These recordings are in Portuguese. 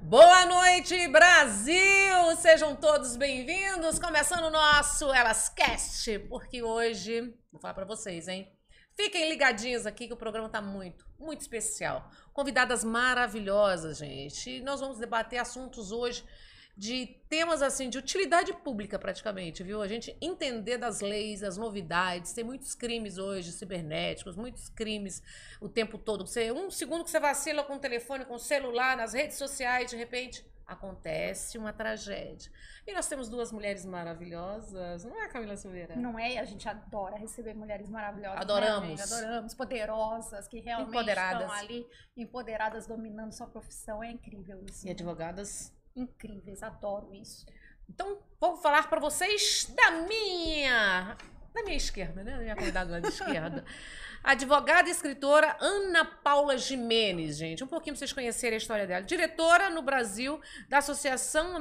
Boa noite, Brasil! Sejam todos bem-vindos. Começando o nosso Elascast, porque hoje, vou falar pra vocês, hein? Fiquem ligadinhos aqui que o programa tá muito especial. Convidadas maravilhosas, gente. E nós vamos debater assuntos hoje de temas assim de utilidade pública praticamente, viu? A gente entender das leis, as novidades. Tem muitos crimes hoje cibernéticos, muitos crimes o tempo todo. Um segundo que você vacila com o telefone, com o celular, nas redes sociais, de repente acontece uma tragédia. E nós temos duas mulheres maravilhosas, não é, Camila Silveira? Não é? A gente adora receber mulheres maravilhosas. Adoramos. Né, adoramos, poderosas, que realmente estão ali, empoderadas, dominando sua profissão. É incrível isso. E advogadas incríveis, adoro isso. Então, vou falar para vocês da minha esquerda, né? Da minha convidada da esquerda. Advogada e escritora Ana Paula Gimenez, gente. Um pouquinho para vocês conhecerem a história dela. Diretora no Brasil da Associação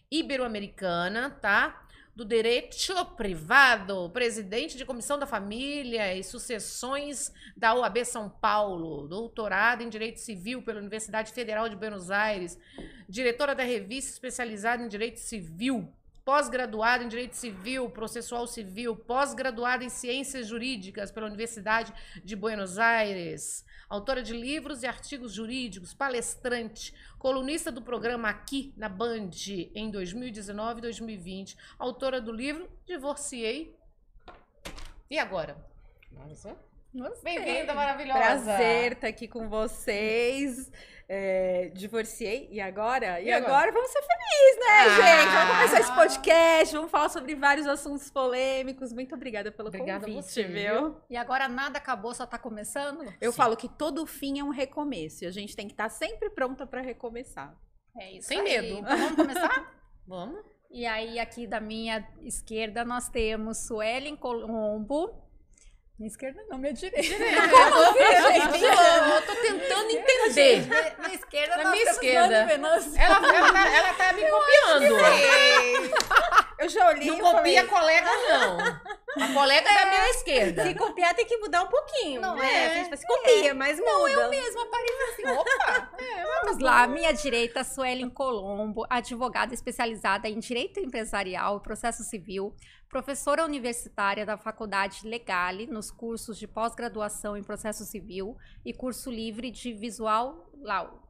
Ibero-Americana, tá? Do Direito Privado, presidente de Comissão da Família e Sucessões da OAB São Paulo, doutorado em Direito Civil pela Universidade Federal de Buenos Aires, diretora da revista especializada em Direito Civil, pós-graduada em Direito Civil, Processual Civil, pós-graduada em Ciências Jurídicas pela Universidade de Buenos Aires, autora de livros e artigos jurídicos, palestrante, colunista do programa Aqui na Band em 2019 e 2020, autora do livro Divorciei. E agora? Nossa. Bem-vinda, maravilhosa. Prazer estar aqui com vocês. Divorciei e agora? E agora vamos ser felizes, né, gente? Vamos começar esse podcast, vamos falar sobre vários assuntos polêmicos. Muito obrigada pelo convite, você, viu? E agora nada acabou, só tá começando? Eu falo que todo fim é um recomeço e a gente tem que estar sempre pronta para recomeçar. É isso. Sem aí. medo. Então vamos começar? Vamos. E aí, aqui da minha esquerda, nós temos Suelen Colombo. Minha esquerda não, minha direita. Eu tô tentando entender. Na esquerda, Na minha esquerda. Ela tá me copiando. Eu já olhei. Não copia a colega, não. A colega é da minha esquerda. Se copiar, tem que mudar um pouquinho. Não né? é? A gente se copia, mas muda. Não, eu mesma apareci assim, opa! Vamos lá, à minha direita, Suelen Colombo, advogada especializada em Direito Empresarial e Processo Civil, professora universitária da Faculdade Legale nos cursos de pós-graduação em Processo Civil e curso livre de Visual Law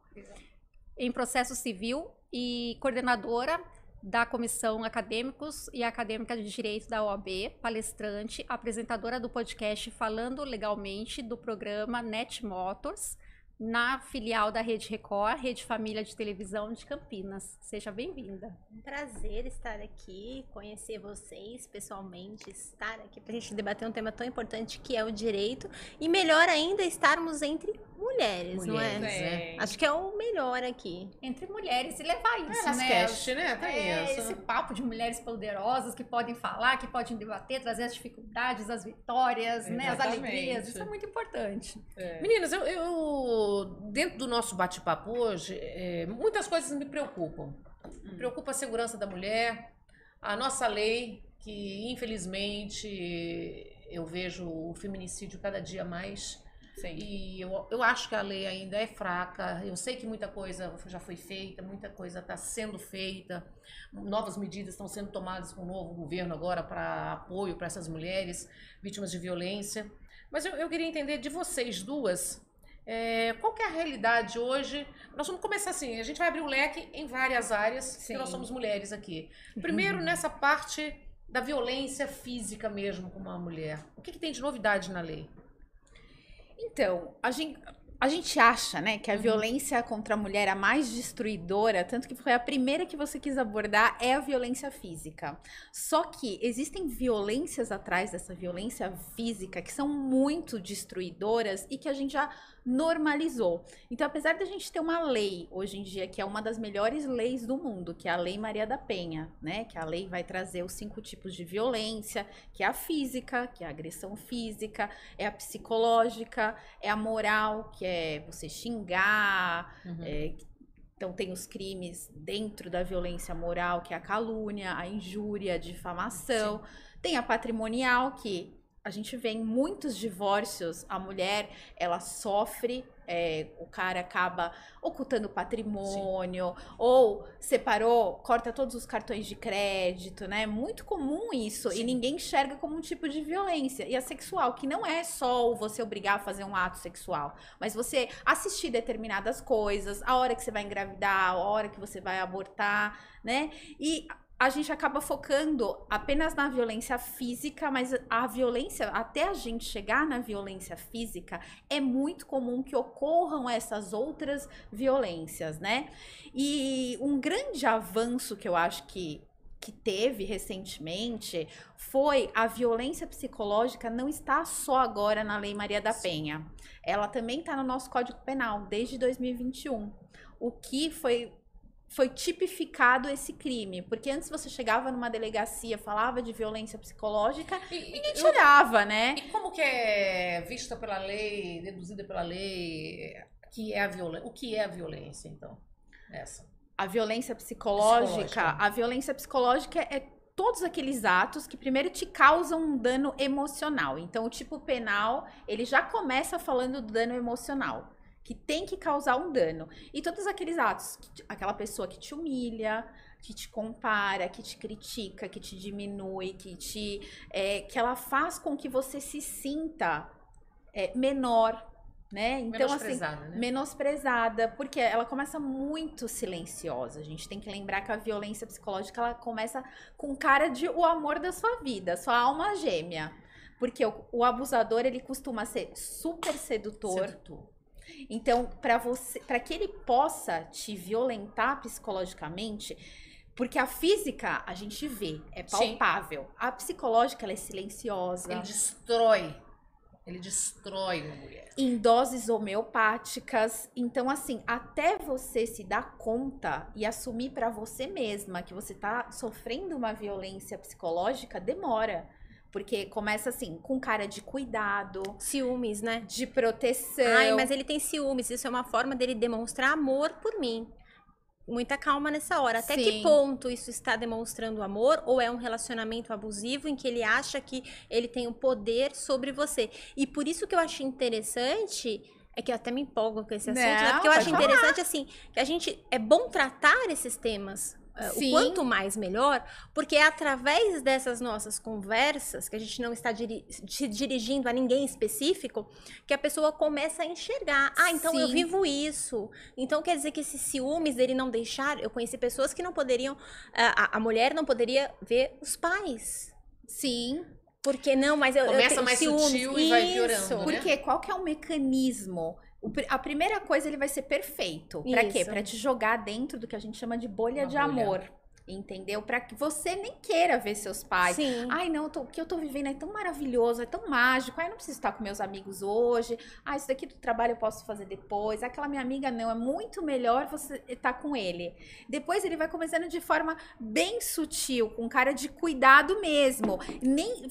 em Processo Civil e coordenadora da Comissão Acadêmicos e Acadêmica de Direito da OAB, palestrante, apresentadora do podcast Falando Legalmente do programa Net Motors, na filial da Rede Record, Rede Família de Televisão de Campinas. Seja bem-vinda. Um prazer estar aqui, conhecer vocês pessoalmente, estar aqui para a gente debater um tema tão importante que é o direito e melhor ainda estarmos entre mulheres, não é? Acho que é o melhor aqui. Entre mulheres e levar isso, né? Cast, né? Tem isso. Esse papo de mulheres poderosas que podem falar, que podem debater, trazer as dificuldades, as vitórias, né? As alegrias. Isso é muito importante. Meninas, eu dentro do nosso bate-papo hoje, muitas coisas me preocupam. Me preocupa a segurança da mulher, a nossa lei, que infelizmente eu vejo o feminicídio cada dia mais. Sim. E eu acho que a lei ainda é fraca. Eu sei que muita coisa já foi feita, muita coisa está sendo feita, novas medidas estão sendo tomadas com o novo governo agora para apoio para essas mulheres vítimas de violência. Mas eu queria entender de vocês duas, qual que é a realidade hoje? Nós vamos começar assim, a gente vai abrir o leque em várias áreas, porque nós somos mulheres aqui. Primeiro, nessa parte da violência física mesmo com uma mulher. O que tem de novidade na lei? Então, a gente acha, né, que a violência contra a mulher, a mais destruidora, tanto que foi a primeira que você quis abordar, é a violência física. Só que existem violências atrás dessa violência física que são muito destruidoras e que a gente já normalizou. Então, apesar de a gente ter uma lei hoje em dia que é uma das melhores leis do mundo, que é a Lei Maria da Penha, né, que a lei vai trazer os 5 tipos de violência, que é a física, que é a agressão física, é a psicológica, é a moral, que é você xingar, Então, tem os crimes dentro da violência moral, que é a calúnia, a injúria, a difamação. Tem a patrimonial, que a gente vê em muitos divórcios, a mulher, ela sofre, o cara acaba ocultando patrimônio, ou separou, corta todos os cartões de crédito, né? Muito comum isso, e ninguém enxerga como um tipo de violência. E a sexual, que não é só você obrigar a fazer um ato sexual, mas você assistir determinadas coisas, a hora que você vai engravidar, a hora que você vai abortar, né? E a gente acaba focando apenas na violência física, mas a violência, até a gente chegar na violência física, é muito comum que ocorram essas outras violências, né? E um grande avanço que eu acho que teve recentemente foi a violência psicológica não está só agora na Lei Maria da Penha. Ela também está no nosso Código Penal, desde 2021. O que foi tipificado esse crime, porque antes você chegava numa delegacia, falava de violência psicológica e ninguém te olhava, né? E como que é vista pela lei, deduzida pela lei, o que é a violência, então? A violência psicológica. A violência psicológica é todos aqueles atos que primeiro te causam um dano emocional. Então, o tipo penal, ele já começa falando do dano emocional, que tem que causar um dano. E todos aqueles atos, aquela pessoa que te humilha, que te compara, que te critica, que te diminui, que ela faz com que você se sinta menor, né? Então, menosprezada, assim, né? menosprezada, porque ela começa muito silenciosa. A gente tem que lembrar que a violência psicológica, ela começa com cara de o amor da sua vida, sua alma gêmea. Porque o abusador, ele costuma ser super sedutor. Então, para que ele possa te violentar psicologicamente, porque a física a gente vê, é palpável. Sim. A psicológica, ela é silenciosa. Ele destrói a mulher. Em doses homeopáticas. Então, assim, até você se dar conta e assumir para você mesma que você tá sofrendo uma violência psicológica, demora. Porque começa assim, com cara de cuidado. Ciúmes, né? De proteção. Ai, mas ele tem ciúmes. Isso é uma forma dele demonstrar amor por mim. Muita calma nessa hora. Até que ponto isso está demonstrando amor? Ou é um relacionamento abusivo em que ele acha que ele tem o poder sobre você? E por isso que eu acho interessante... É que eu até me empolgo com esse assunto, né? Porque eu acho interessante, assim, que a gente... É bom tratar esses temas... O quanto mais melhor, porque é através dessas nossas conversas, que a gente não está se dirigindo a ninguém específico, que a pessoa começa a enxergar. Ah, então eu vivo isso. Então quer dizer que esses ciúmes dele não deixar... Eu conheci pessoas que não poderiam... A mulher não poderia ver os pais. Sim. Porque não, mas eu começa tenho mais ciúmes. sutil e vai piorando, né? Porque qual que é o mecanismo? A primeira coisa, ele vai ser perfeito. Pra quê? Pra te jogar dentro do que a gente chama de bolha de amor. Entendeu? Pra que você nem queira ver seus pais. Sim. Ai, não, o que eu tô vivendo é tão maravilhoso, é tão mágico. Ai, não preciso estar com meus amigos hoje. Ah, isso daqui do trabalho eu posso fazer depois. Aquela minha amiga, não. É muito melhor você estar com ele. Depois ele vai começando de forma bem sutil, com cara de cuidado mesmo.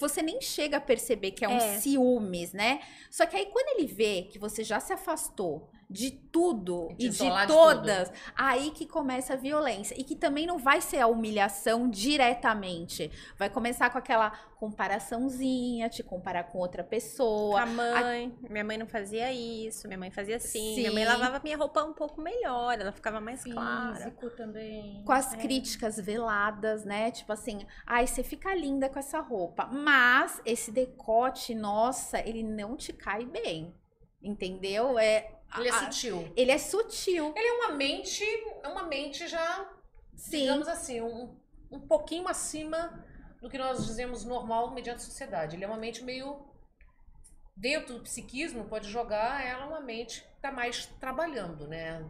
Você nem chega a perceber que é um ciúmes, né? Só que aí, quando ele vê que você já se afastou de tudo e de todas, aí que começa a violência. E que também não vai ser a humilhação diretamente. Vai começar com aquela comparaçãozinha, te comparar com outra pessoa. A mãe, minha mãe não fazia isso, minha mãe fazia assim. Minha mãe lavava minha roupa um pouco melhor, ela ficava mais clara. Físico também. Com as críticas veladas, né? Tipo assim, ai, você fica linda com essa roupa, mas esse decote, nossa, ele não te cai bem. Entendeu? Ele é sutil. Ele é sutil. Ele é uma mente já, digamos assim, um pouquinho acima do que nós dizemos normal mediante a sociedade. Ele é uma mente meio... Dentro do psiquismo, pode jogar ela uma mente que está mais trabalhando, né?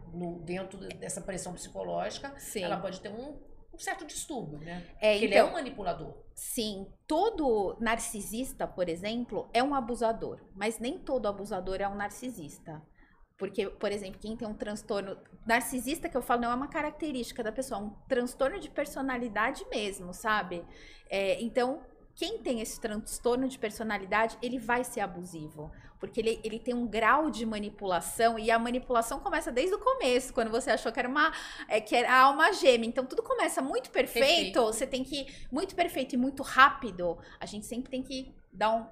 Dentro dessa pressão psicológica, ela pode ter um certo distúrbio, né? Porque ele é um manipulador. Sim, todo narcisista, por exemplo, é um abusador. Mas nem todo abusador é um narcisista. Porque, por exemplo, quem tem um transtorno... Narcisista, que eu falo, não é uma característica da pessoa, é um transtorno de personalidade mesmo, sabe? Então, quem tem esse transtorno de personalidade, ele vai ser abusivo. Porque ele tem um grau de manipulação, e a manipulação começa desde o começo, quando você achou que era a alma gêmea. Então, tudo começa muito perfeito, você tem que... Muito perfeito e muito rápido, a gente sempre tem que dar um...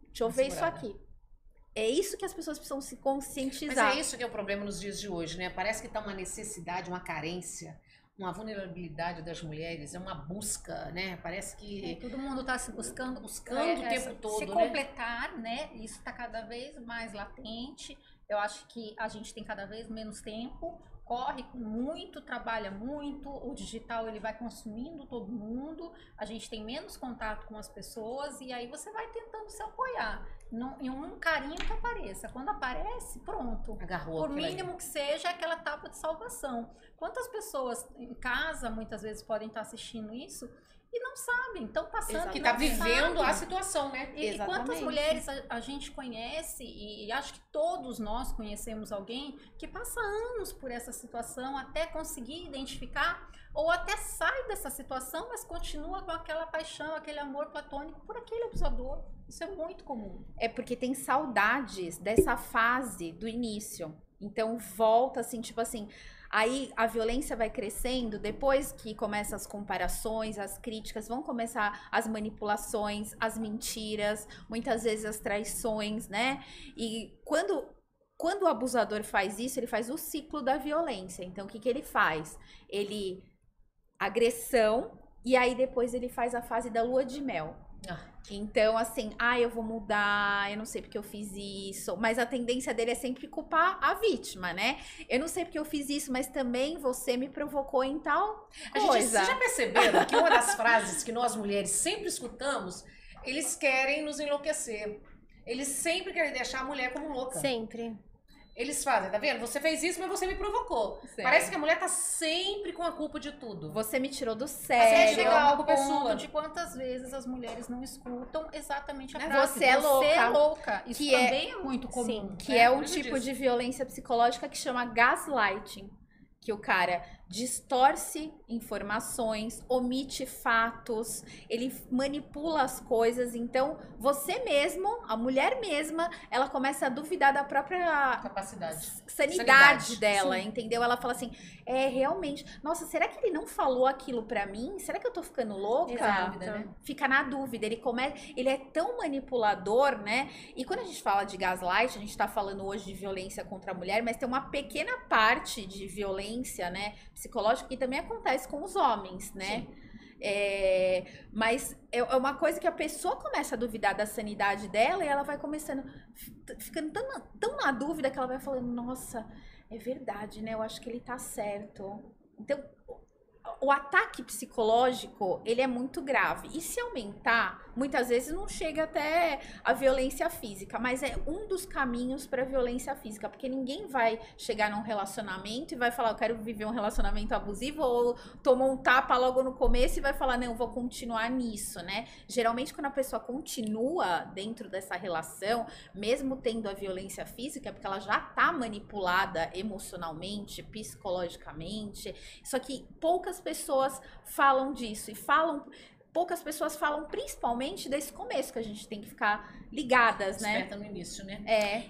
Deixa eu ver isso aqui. É isso que as pessoas precisam se conscientizar. Mas é isso que é o problema nos dias de hoje, né? Parece que tá uma necessidade, uma carência, uma vulnerabilidade das mulheres, é uma busca, né? Parece que... todo mundo está se buscando o tempo todo, se completar, né? Isso está cada vez mais latente. Eu acho que a gente tem cada vez menos tempo, corre muito, trabalha muito, o digital ele vai consumindo todo mundo, a gente tem menos contato com as pessoas, e aí você vai tentando se apoiar em um carinho que apareça. Quando aparece, pronto. Agarrou. Por mínimo que seja, aquela etapa de salvação. Quantas pessoas em casa, muitas vezes, podem estar assistindo isso e não sabem, estão passando, que tá vivendo a situação, né? E quantas mulheres a gente conhece, e acho que todos nós conhecemos alguém que passa anos por essa situação até conseguir identificar, ou até sai dessa situação, mas continua com aquela paixão, aquele amor platônico por aquele abusador. Isso é muito comum. É porque tem saudades dessa fase do início. Então volta assim, tipo assim... Aí a violência vai crescendo, depois que começam as comparações, as críticas, vão começar as manipulações, as mentiras, muitas vezes as traições, né? E quando o abusador faz isso, ele faz o ciclo da violência. Então, o que ele faz? Ele... agressão, e aí depois ele faz a fase da lua de mel. Então, assim, eu vou mudar, eu não sei porque eu fiz isso, mas a tendência dele é sempre culpar a vítima, né? Eu não sei porque eu fiz isso, mas também você me provocou em tal coisa. Vocês já perceberam que uma das frases que nós mulheres sempre escutamos, eles querem nos enlouquecer. Eles sempre querem deixar a mulher como louca. Sempre. Eles fazem, tá vendo? Você fez isso, mas você me provocou. Sério? Parece que a mulher tá sempre com a culpa de tudo. Você me tirou do Até sério. chegar ao culpa é ponto sua. de quantas vezes as mulheres não escutam exatamente a Né? frase. Você é louca. Isso Que também é muito comum. Sim. Que é um Por isso tipo disso. de violência psicológica que chama gaslighting. Que o cara distorce informações, omite fatos, ele manipula as coisas. Então, você mesmo, a mulher mesma, ela começa a duvidar da própria Capacidade. sanidade dela, Sim. entendeu? Ela fala assim, realmente, nossa, será que ele não falou aquilo pra mim? Será que eu tô ficando louca? Exato. Né? Fica na dúvida, ele é tão manipulador, né? E quando a gente fala de gaslight, a gente tá falando hoje de violência contra a mulher, mas tem uma pequena parte de violência, né, psicológica que também acontece com os homens, né? Mas é uma coisa que a pessoa começa a duvidar da sanidade dela, e ela vai começando, ficando tão na dúvida, que ela vai falando, nossa, é verdade, né? Eu acho que ele tá certo. Então, o ataque psicológico, ele é muito grave. E se aumentar, muitas vezes não chega até a violência física, mas é um dos caminhos para violência física, porque ninguém vai chegar num relacionamento e vai falar, eu quero viver um relacionamento abusivo, ou tomou um tapa logo no começo e vai falar, não, eu vou continuar nisso, né? Geralmente, quando a pessoa continua dentro dessa relação, mesmo tendo a violência física, é porque ela já tá manipulada emocionalmente, psicologicamente, só que poucas pessoas falam disso, poucas pessoas falam principalmente desse começo, que a gente tem que ficar ligadas, né? Esperta no início, né?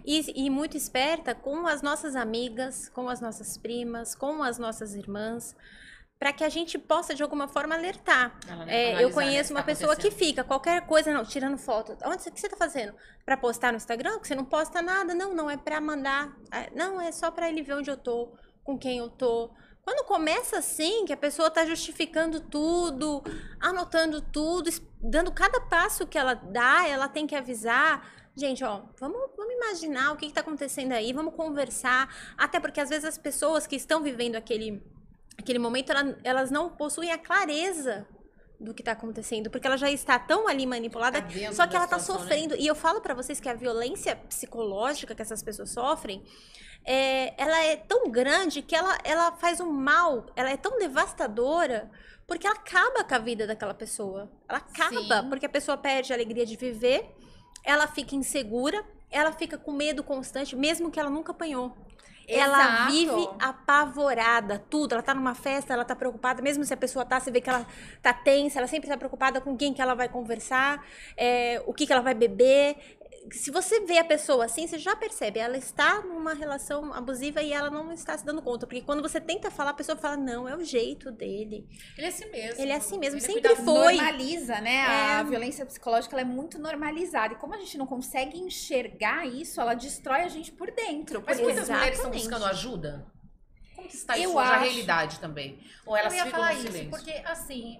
E muito esperta com as nossas amigas, com as nossas primas, com as nossas irmãs, para que a gente possa, de alguma forma, alertar. Eu conheço uma pessoa que fica, qualquer coisa, não, tirando foto. O que você tá fazendo? Para postar no Instagram? Que você não posta nada? Não é para mandar. Não, é só para ele ver onde eu tô, com quem eu tô. Quando começa assim, que a pessoa tá justificando tudo, anotando tudo, dando cada passo que ela dá, ela tem que avisar. Gente, vamos imaginar o que tá acontecendo aí, vamos conversar. Até porque, às vezes, as pessoas que estão vivendo aquele momento, elas não possuem a clareza do que tá acontecendo, porque ela já está tão ali manipulada, só que ela tá sofrendo. Né? E eu falo pra vocês que a violência psicológica que essas pessoas sofrem, ela é tão grande que ela faz um mal, ela é tão devastadora, porque ela acaba com a vida daquela pessoa. Ela acaba, porque a pessoa perde a alegria de viver, ela fica insegura, ela fica com medo constante, mesmo que ela nunca apanhou. Ela Exato. vive apavorada, tudo. Ela tá numa festa, ela tá preocupada, mesmo se a pessoa tá, você vê que ela tá tensa, ela sempre tá preocupada com quem que ela vai conversar, o que que ela vai beber. Se você vê a pessoa assim, você já percebe, ela está numa relação abusiva e ela não está se dando conta. Porque quando você tenta falar, a pessoa fala, não, é o jeito dele. Ele é assim mesmo. Ele é assim mesmo, Ele é sempre cuidadoso. foi. Normaliza, né? A violência psicológica ela é muito normalizada. E como a gente não consegue enxergar isso, ela destrói a gente por dentro. Mas Porque- muitas mulheres estão Exatamente. buscando ajuda? Como que está Eu isso hoje, a acho. realidade também? Ou elas Eu ia ficam falar no isso, silêncio? porque assim,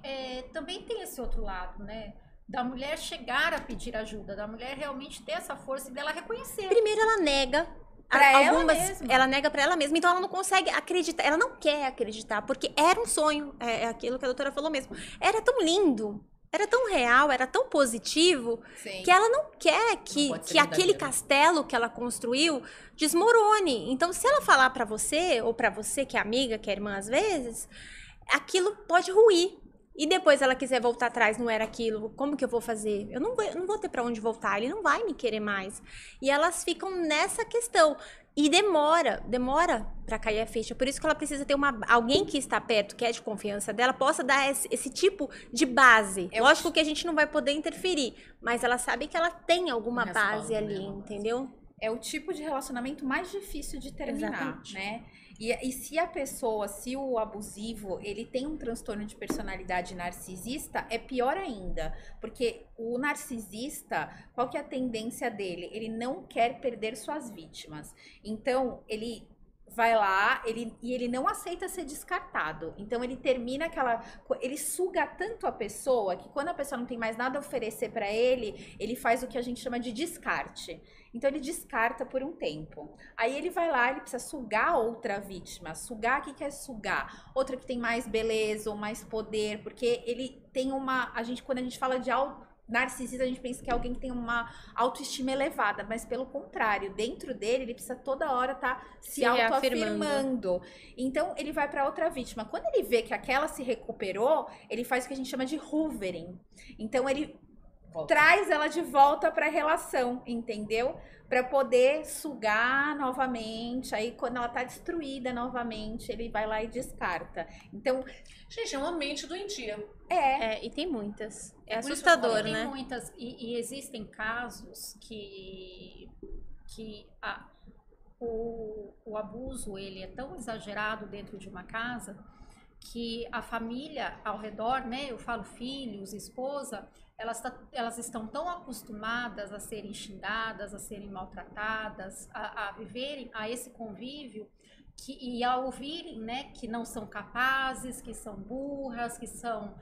também tem esse outro lado, né? Da mulher chegar a pedir ajuda, da mulher realmente ter essa força e dela reconhecer. Primeiro, ela nega. Pra ela mesma. Ela nega pra ela mesma, então ela não consegue acreditar, ela não quer acreditar, porque era um sonho, é aquilo que a doutora falou mesmo. Era tão lindo, era tão real, era tão positivo, Sim. que ela não quer Não que, pode ser que aquele verdadeiro. castelo que ela construiu desmorone. Então, se ela falar pra você, ou pra você que é amiga, que é irmã às vezes, aquilo pode ruir. E depois ela quiser voltar atrás, não era aquilo, como que eu vou fazer? Eu não vou ter pra onde voltar, ele não vai me querer mais. E elas ficam nessa questão. E demora pra cair a ficha. Por isso que ela precisa ter alguém que está perto, que é de confiança dela, possa dar esse tipo de base. Eu- Lógico que a gente não vai poder interferir, mas ela sabe que ela tem alguma Um respaldo, base né? ali, entendeu? É o tipo de relacionamento mais difícil de terminar, Exatamente. né? E se a pessoa, se o abusivo, ele tem um transtorno de personalidade narcisista, é pior ainda. Porque o narcisista, qual que é a tendência dele? Ele não quer perder suas vítimas. Então, ele vai lá, ele não aceita ser descartado. Então, ele termina ele suga tanto a pessoa, que quando a pessoa não tem mais nada a oferecer pra ele, ele faz o que a gente chama de descarte. Então ele descarta por um tempo. Aí ele vai lá, ele precisa sugar outra vítima. Sugar, o que é sugar? Outra que tem mais beleza ou mais poder, porque ele tem quando a gente fala de narcisista, a gente pensa que é alguém que tem uma autoestima elevada, mas pelo contrário, dentro dele, ele precisa toda hora estar se autoafirmando. Então, ele vai para outra vítima. Quando ele vê que aquela se recuperou, ele faz o que a gente chama de hoovering. Então, ele traz ela de volta para a relação, entendeu? Para poder sugar novamente. Aí, quando ela tá destruída novamente, ele vai lá e descarta. Então, Gente, é uma mente doentia. E tem muitas. É por isso que eu assustador, falei, Tem né? muitas, e existem casos que o abuso ele é tão exagerado dentro de uma casa que a família ao redor, né, eu falo filhos, esposa, elas estão tão acostumadas a serem xingadas, a serem maltratadas, a viverem a esse convívio e a ouvirem, né, que não são capazes, que são burras, que são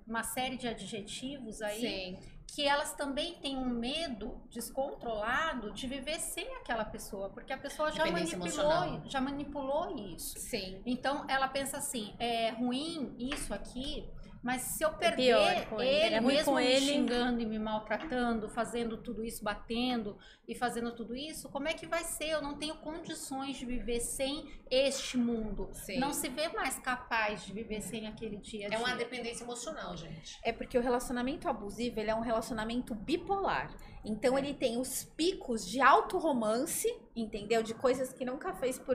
uma série de adjetivos aí, sim. que elas também têm um medo descontrolado de viver sem aquela pessoa, porque a pessoa Dependência emocional. já manipulou isso. Sim. Então ela pensa assim, é ruim isso aqui, mas se eu perder pior com ele, é ruim mesmo com me ele. xingando e me maltratando, fazendo tudo isso, batendo e fazendo tudo isso, como é que vai ser? Eu não tenho condições de viver sem este mundo. Sim. Não se vê mais capaz de viver sem aquele dia a dia. É uma dependência emocional, gente. É porque o relacionamento abusivo, ele é um relacionamento bipolar. Então ele tem os picos de alto romance, entendeu? De coisas que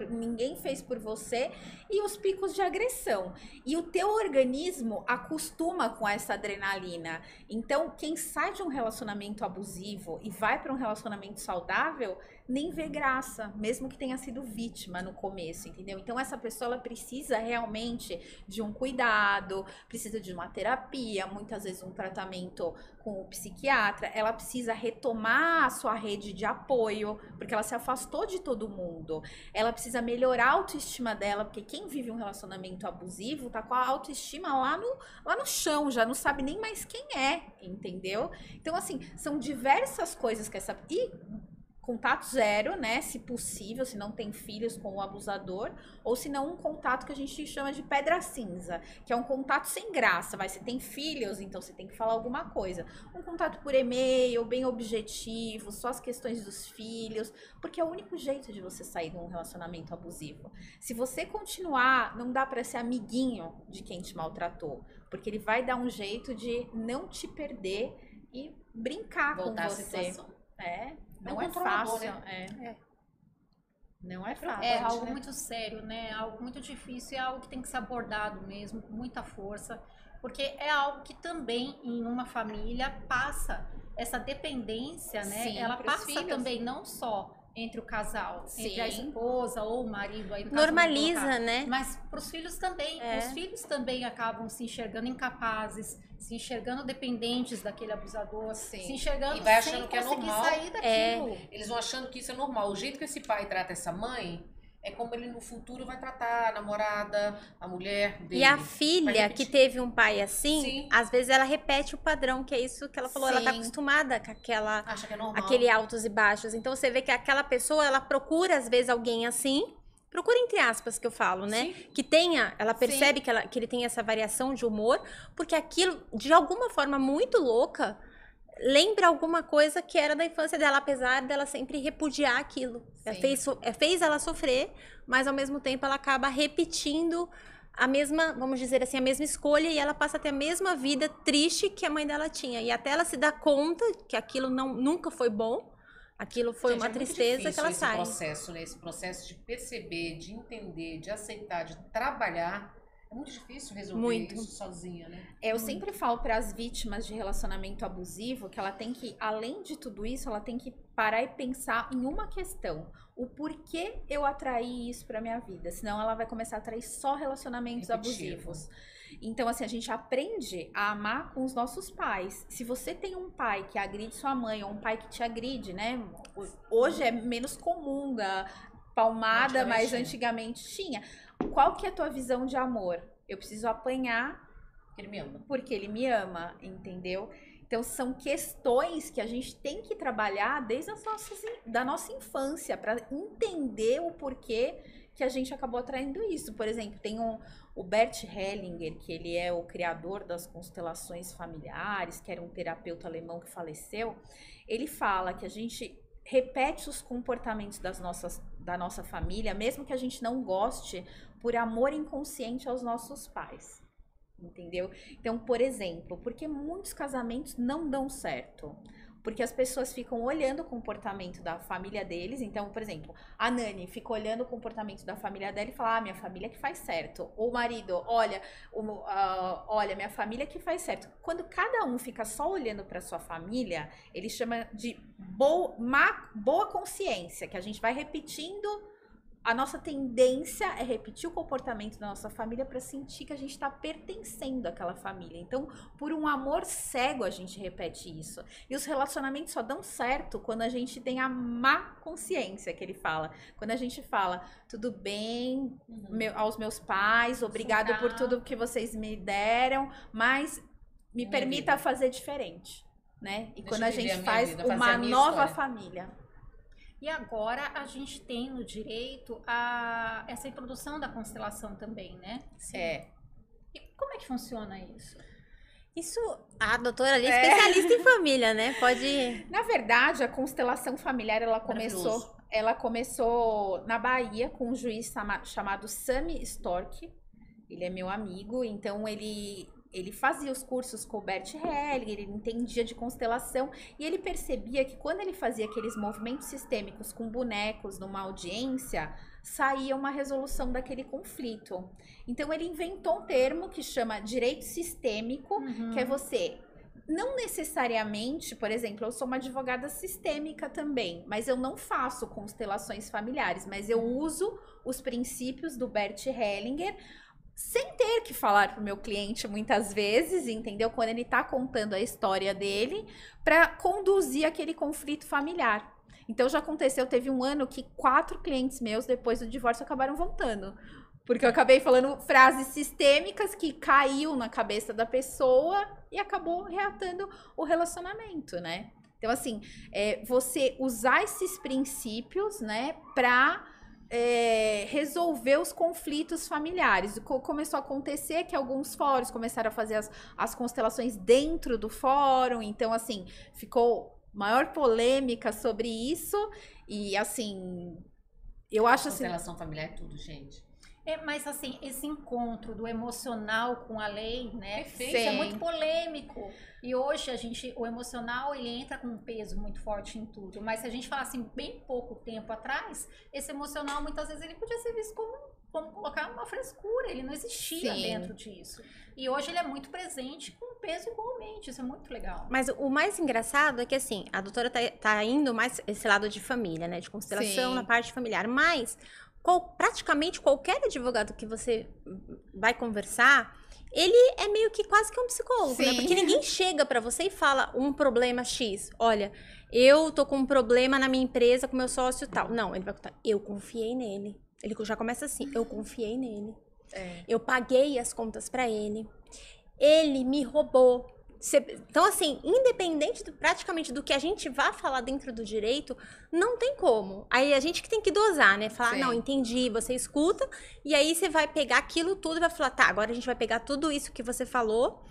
ninguém fez por você, e os picos de agressão. E o teu organismo acostuma com essa adrenalina. Então, quem sai de um relacionamento abusivo e vai para um relacionamento saudável, nem vê graça, mesmo que tenha sido vítima no começo, entendeu? Então essa pessoa ela precisa realmente de um cuidado, precisa de uma terapia, muitas vezes um tratamento com o psiquiatra, ela precisa retomar a sua rede de apoio, porque ela se afastou de todo mundo. Ela precisa melhorar a autoestima dela, porque quem vive um relacionamento abusivo tá com a autoestima lá no chão, já não sabe nem mais quem é, entendeu? Então assim, são diversas coisas que contato zero, né? Se possível, se não tem filhos com o abusador, ou se não um contato que a gente chama de pedra cinza, que é um contato sem graça. Você tem filhos, então você tem que falar alguma coisa. Um contato por e-mail, bem objetivo, só as questões dos filhos, porque é o único jeito de você sair de um relacionamento abusivo. Se você continuar, não dá para ser amiguinho de quem te maltratou, porque ele vai dar um jeito de não te perder e brincar Voltar com à você. situação. Não é controlador, fácil. né? Não é fácil. É algo muito sério, né? Algo muito difícil, é algo que tem que ser abordado mesmo, com muita força, porque é algo que também em uma família passa essa dependência, né? Sim, Ela pros passa filhos. também não só entre o casal, entre a Sim. esposa ou o marido, aí no caso, vamos Normaliza, colocar, né? mas para os filhos também. É. Os filhos também acabam se enxergando incapazes, se enxergando dependentes daquele abusador, Sim. se enxergando E vai sem achando que é conseguir normal. sair daquilo. Eles vão achando que isso é normal. O jeito que esse pai trata essa mãe é como ele no futuro vai tratar a namorada, a mulher dele. E a Vai filha que repetir. teve um pai assim, Sim. às vezes ela repete o padrão, que é isso que ela falou. Ela tá Sim. acostumada com aquela, Acha que é normal. aquele altos e baixos. Então você vê que aquela pessoa, ela procura às vezes alguém assim, procura entre aspas que eu falo, né? Sim. Que tenha, ela percebe que ele tem essa variação de humor, porque aquilo, de alguma forma muito louca, lembra alguma coisa que era da infância dela, apesar dela sempre repudiar aquilo. Fez ela sofrer, mas ao mesmo tempo ela acaba repetindo a mesma, vamos dizer assim, a mesma escolha, e ela passa a ter a mesma vida triste que a mãe dela tinha. E até ela se dar conta que aquilo nunca foi bom, aquilo foi Gente, uma é muito tristeza difícil que ela esse sai. processo, né? Esse processo de perceber, de entender, de aceitar, de trabalhar. É muito difícil resolver Muito. isso sozinha, né? Eu sempre falo para as vítimas de relacionamento abusivo que ela tem que, além de tudo isso, ela tem que parar e pensar em uma questão: o porquê eu atraí isso para minha vida? Senão ela vai começar a atrair só relacionamentos Repetitivo. abusivos. Então, assim, a gente aprende a amar com os nossos pais. Se você tem um pai que agride sua mãe ou um pai que te agride, né? Hoje é menos comum da palmada, mas antigamente tinha. Qual que é a tua visão de amor? Eu preciso apanhar Ele me ama. porque ele me ama, entendeu? Então são questões que a gente tem que trabalhar desde da nossa infância para entender o porquê que a gente acabou atraindo isso. Por exemplo, tem o Bert Hellinger, que ele é o criador das constelações familiares, que era um terapeuta alemão que faleceu. Ele fala que a gente repete os comportamentos da nossa família, mesmo que a gente não goste, por amor inconsciente aos nossos pais. Entendeu? Então, por exemplo, porque muitos casamentos não dão certo? Porque as pessoas ficam olhando o comportamento da família deles. Então, por exemplo, a Nani fica olhando o comportamento da família dela e fala: minha família que faz certo. Ou o marido: olha, minha família que faz certo. Quando cada um fica só olhando para sua família, ele chama de boa consciência, que a gente vai repetindo. A nossa tendência é repetir o comportamento da nossa família para sentir que a gente está pertencendo àquela família. Então, por um amor cego, a gente repete isso. E os relacionamentos só dão certo quando a gente tem a má consciência, que ele fala. Quando a gente fala: tudo bem, aos meus pais, obrigado por tudo que vocês me deram, mas me permita fazer diferente, né? E quando a gente faz uma nova família. E agora a gente tem no direito essa introdução da constelação também, né? Sim. E como é que funciona isso? Isso, a doutora ali é especialista em família, né? Pode... Na verdade, a constelação familiar, ela começou na Bahia com um juiz chamado Sami Stork. Ele é meu amigo, então ele fazia os cursos com o Bert Hellinger, ele entendia de constelação e ele percebia que quando ele fazia aqueles movimentos sistêmicos com bonecos numa audiência, saía uma resolução daquele conflito. Então ele inventou um termo que chama direito sistêmico, que é você... Não necessariamente, por exemplo, eu sou uma advogada sistêmica também, mas eu não faço constelações familiares, mas eu uso os princípios do Bert Hellinger sem ter que falar pro meu cliente muitas vezes, entendeu? Quando ele tá contando a história dele, para conduzir aquele conflito familiar. Então já aconteceu, teve um ano que 4 clientes meus, depois do divórcio, acabaram voltando. Porque eu acabei falando frases sistêmicas que caiu na cabeça da pessoa e acabou reatando o relacionamento, né? Então, assim, você usar esses princípios, né, pra resolver os conflitos familiares. Começou a acontecer que alguns fóruns começaram a fazer as constelações dentro do fórum, então assim, ficou maior polêmica sobre isso e assim, eu acho assim... Constelação familiar é tudo, gente. Mas assim, esse encontro do emocional com a lei, né? Perfeito. Isso é muito polêmico. E hoje o emocional, ele entra com um peso muito forte em tudo. Mas se a gente falar assim, bem pouco tempo atrás, esse emocional, muitas vezes, ele podia ser visto como colocar uma frescura. Ele não existia dentro disso. E hoje ele é muito presente com peso igualmente. Isso é muito legal. Mas o mais engraçado é que, assim, a doutora tá indo mais esse lado de família, né? De constelação na parte familiar. Mas praticamente qualquer advogado que você vai conversar, ele é meio que quase que um psicólogo, né? Porque ninguém chega pra você e fala um problema X. Olha, eu tô com um problema na minha empresa com meu sócio e tal. Não, ele vai contar, eu confiei nele. Ele já começa assim, eu confiei nele. Eu paguei as contas pra ele. Ele me roubou. Então, assim, independente praticamente do que a gente vá falar dentro do direito, não tem como. Aí a gente que tem que dosar, né? Falar, não, entendi, você escuta, e aí você vai pegar aquilo tudo e vai falar, tá, agora a gente vai pegar tudo isso que você falou,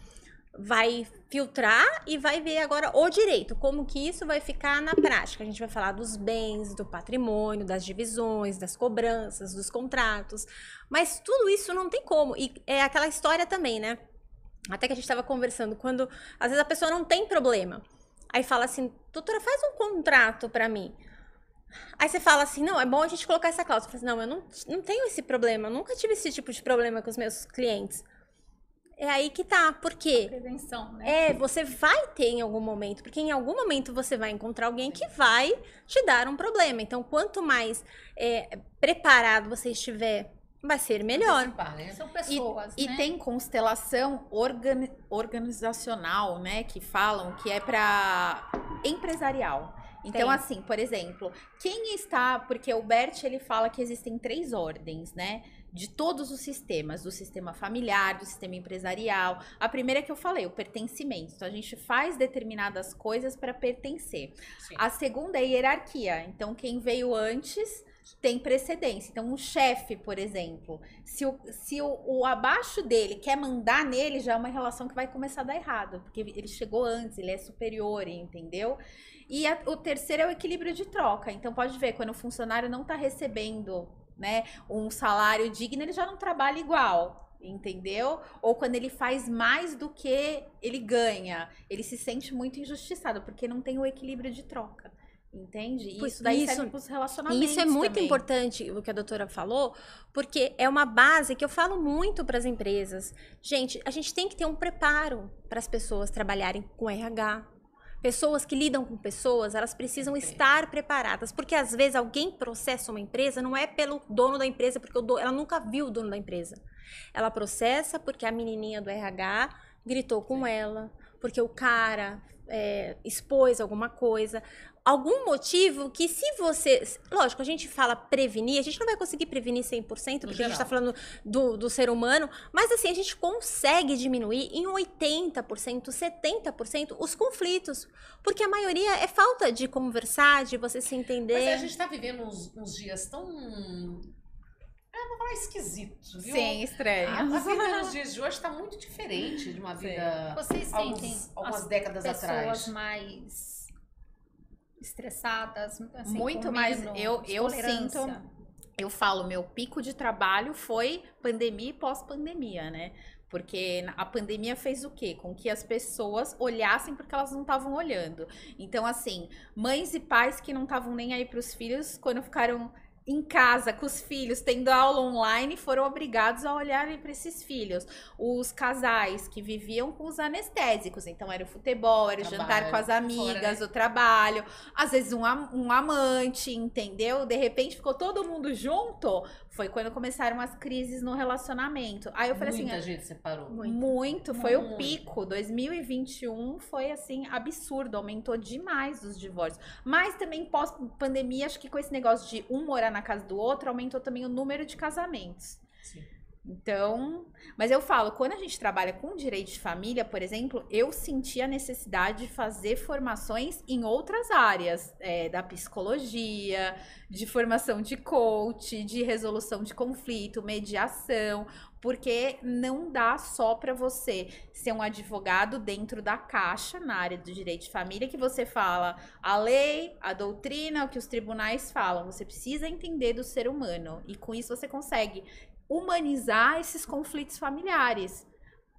vai filtrar e vai ver agora o direito, como que isso vai ficar na prática. A gente vai falar dos bens, do patrimônio, das divisões, das cobranças, dos contratos, mas tudo isso não tem como. E é aquela história também, né? Até que a gente estava conversando, quando às vezes a pessoa não tem problema, aí fala assim, doutora, faz um contrato para mim. Aí você fala assim, não, é bom a gente colocar essa cláusula. Eu falo assim, não, eu não tenho esse problema, eu nunca tive esse tipo de problema com os meus clientes. É aí que tá, por quê? Prevenção, né? Você vai ter em algum momento, porque em algum momento você vai encontrar alguém que vai te dar um problema. Então, quanto mais preparado você estiver, vai ser melhor. Né? São pessoas, e né? tem constelação organizacional, né? Que falam que é para empresarial. Então, assim, por exemplo, quem está... Porque o Bert, ele fala que existem 3 ordens, né? De todos os sistemas. Do sistema familiar, do sistema empresarial. A primeira que eu falei, o pertencimento. Então, a gente faz determinadas coisas para pertencer. Sim. A segunda é a hierarquia. Então, quem veio antes... tem precedência. Então, um chefe, por exemplo, se o abaixo dele quer mandar nele, já é uma relação que vai começar a dar errado, porque ele chegou antes, ele é superior, entendeu? E o terceiro é o equilíbrio de troca. Então, pode ver, quando o funcionário não está recebendo, né, um salário digno, ele já não trabalha igual, entendeu? Ou quando ele faz mais do que ele ganha, ele se sente muito injustiçado, porque não tem o equilíbrio de troca. Entende? E isso daí serve para os relacionamentos. E isso é muito também. importante, o que a doutora falou, porque é uma base que eu falo muito para as empresas. Gente, a gente tem que ter um preparo para as pessoas trabalharem com RH. Pessoas que lidam com pessoas, elas precisam estar preparadas. Porque às vezes alguém processa uma empresa, não é pelo dono da empresa, porque ela nunca viu o dono da empresa. Ela processa porque a menininha do RH gritou com ela, porque o cara expôs alguma coisa. Algum motivo que se você... Lógico, a gente fala prevenir, a gente não vai conseguir prevenir 100%, porque a gente está falando do ser humano, mas assim, a gente consegue diminuir em 80%, 70% os conflitos, porque a maioria é falta de conversar, de você se entender. Mas a gente está vivendo uns dias tão... vou falar esquisito, viu? Sim, estranho. A vida nos dias de hoje está muito diferente de uma vida... Vocês sentem algumas décadas atrás. Pessoas mais estressadas, assim, muito mais. Eu sinto, eu falo, meu pico de trabalho foi pandemia e pós-pandemia, né? Porque a pandemia fez o quê? Com que as pessoas olhassem porque elas não estavam olhando. Então, assim, mães e pais que não estavam nem aí para os filhos, quando ficaram em casa com os filhos, tendo aula online, foram obrigados a olharem para esses filhos. Os casais que viviam com os anestésicos, então era o futebol, era o jantar com as amigas, fora, né? O trabalho, às vezes um amante, entendeu? De repente ficou todo mundo junto, foi quando começaram as crises no relacionamento. Aí eu falei assim... Muita gente separou. Muito, foi o pico. 2021 foi assim, absurdo, aumentou demais os divórcios. Mas também pós-pandemia, acho que com esse negócio de um morar na casa do outro, aumentou também o número de casamentos. Sim. Então, mas eu falo, quando a gente trabalha com direito de família, por exemplo, eu senti a necessidade de fazer formações em outras áreas, da psicologia, de formação de coach, de resolução de conflito, mediação, porque não dá só para você ser um advogado dentro da caixa, na área do direito de família, que você fala a lei, a doutrina, o que os tribunais falam. Você precisa entender do ser humano, e com isso você consegue humanizar esses conflitos familiares.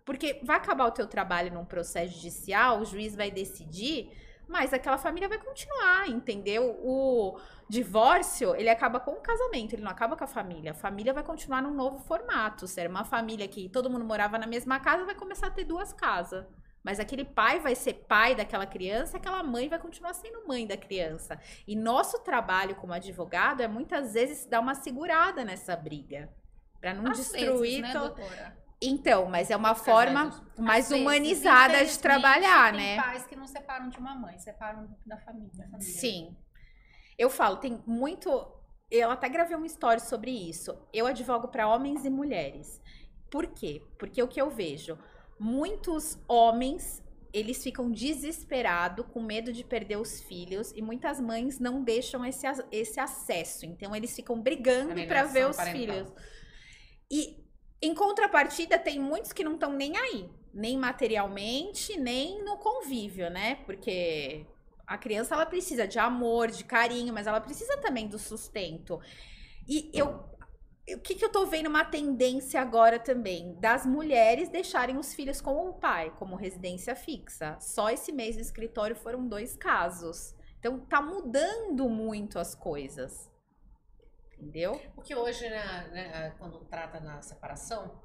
Porque vai acabar o teu trabalho num processo judicial, o juiz vai decidir, mas aquela família vai continuar, entendeu? O divórcio, ele acaba com o casamento, ele não acaba com a família vai continuar num novo formato. Se era uma família que todo mundo morava na mesma casa, vai começar a ter 2 casas. Mas aquele pai vai ser pai daquela criança, aquela mãe vai continuar sendo mãe da criança. E nosso trabalho como advogado é muitas vezes dar uma segurada nessa briga. Pra não destruir... né, doutora? Então, mas é uma forma mais humanizada de trabalhar, né? Tem pais que não separam de uma mãe, separam da família. Sim. Eu falo, tem muito... Eu até gravei uma história sobre isso. Eu advogo para homens e mulheres. Por quê? Porque o que eu vejo... Muitos homens, eles ficam desesperados, com medo de perder os filhos, e muitas mães não deixam esse acesso. Então, eles ficam brigando para ver os filhos. E, em contrapartida, tem muitos que não estão nem aí. Nem materialmente, nem no convívio, né? Porque a criança, ela precisa de amor, de carinho, mas ela precisa também do sustento. E o que eu tô vendo uma tendência agora também, das mulheres deixarem os filhos com o pai, como residência fixa. Só esse mês no escritório foram 2 casos. Então, tá mudando muito as coisas. Entendeu? Porque hoje, né, quando trata na separação,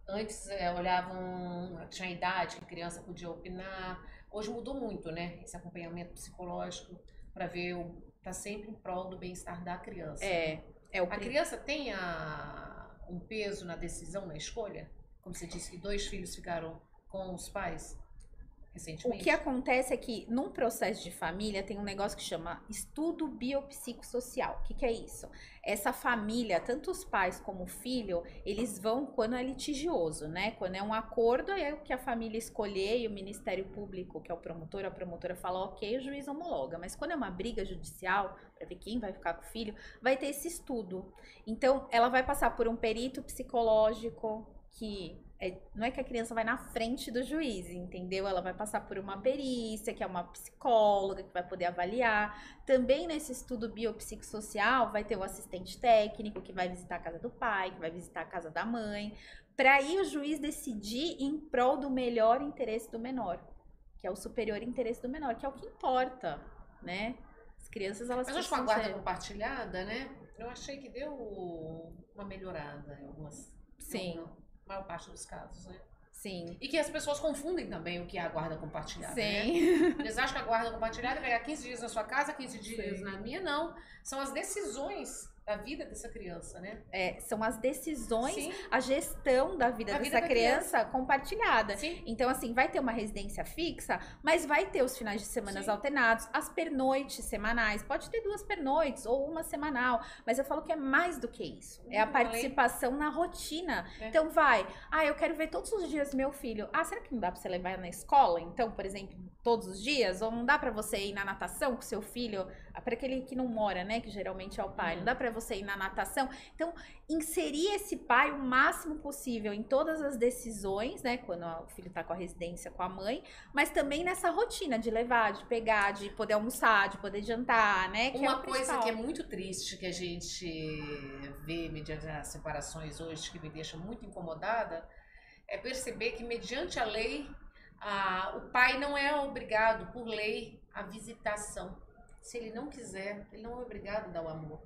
antes olhavam, tinha idade, que a criança podia opinar. Hoje mudou muito, né? Esse acompanhamento psicológico para ver, tá sempre em prol do bem-estar da criança. A criança tem um peso na decisão, na escolha? Como você disse que 2 filhos ficaram com os pais recentemente. O que acontece é que num processo de família tem um negócio que chama estudo biopsicossocial. O que é isso? Essa família, tanto os pais como o filho, eles vão quando é litigioso, né? Quando é um acordo, é o que a família escolher e o Ministério Público, que é o promotor, a promotora fala ok, o juiz homologa. Mas quando é uma briga judicial, para ver quem vai ficar com o filho, vai ter esse estudo. Então, ela vai passar por um perito psicológico que... não é que a criança vai na frente do juiz, entendeu? Ela vai passar por uma perícia, que é uma psicóloga que vai poder avaliar. Também nesse estudo biopsicossocial vai ter o assistente técnico que vai visitar a casa do pai, que vai visitar a casa da mãe, para aí o juiz decidir em prol do melhor interesse do menor, que é o superior interesse do menor, que é o que importa, né? As crianças, elas... Mas acho que a guarda compartilhada, né? Eu achei que deu uma melhorada em algumas... Sim. Maior parte dos casos, né? Sim. E que as pessoas confundem também o que é a guarda compartilhada, Sim. né? Eles acham que a guarda compartilhada é pegar 15 dias na sua casa, 15 dias na minha, não. São as decisões da vida dessa criança, né? São as decisões, Sim. a gestão da vida dessa criança compartilhada. Sim. Então, assim, vai ter uma residência fixa, mas vai ter os finais de semana alternados, as pernoites semanais. Pode ter 2 pernoites ou uma semanal, mas eu falo que é mais do que isso. É a participação na rotina. Então, eu quero ver todos os dias meu filho. Será que não dá pra você levar na escola? Então, por exemplo, todos os dias? Ou não dá pra você ir na natação com seu filho? Para aquele que não mora, né? Que geralmente é o pai. Não dá pra você ir na natação? Então, inserir esse pai o máximo possível em todas as decisões, né? Quando o filho tá com a residência com a mãe, mas também nessa rotina de levar, de pegar, de poder almoçar, de poder jantar, né? Que uma coisa que é muito triste que a gente vê mediante as separações hoje, que me deixa muito incomodada, é perceber que mediante a lei, o pai não é obrigado, por lei, a visitação. Se ele não quiser, ele não é obrigado a dar o amor.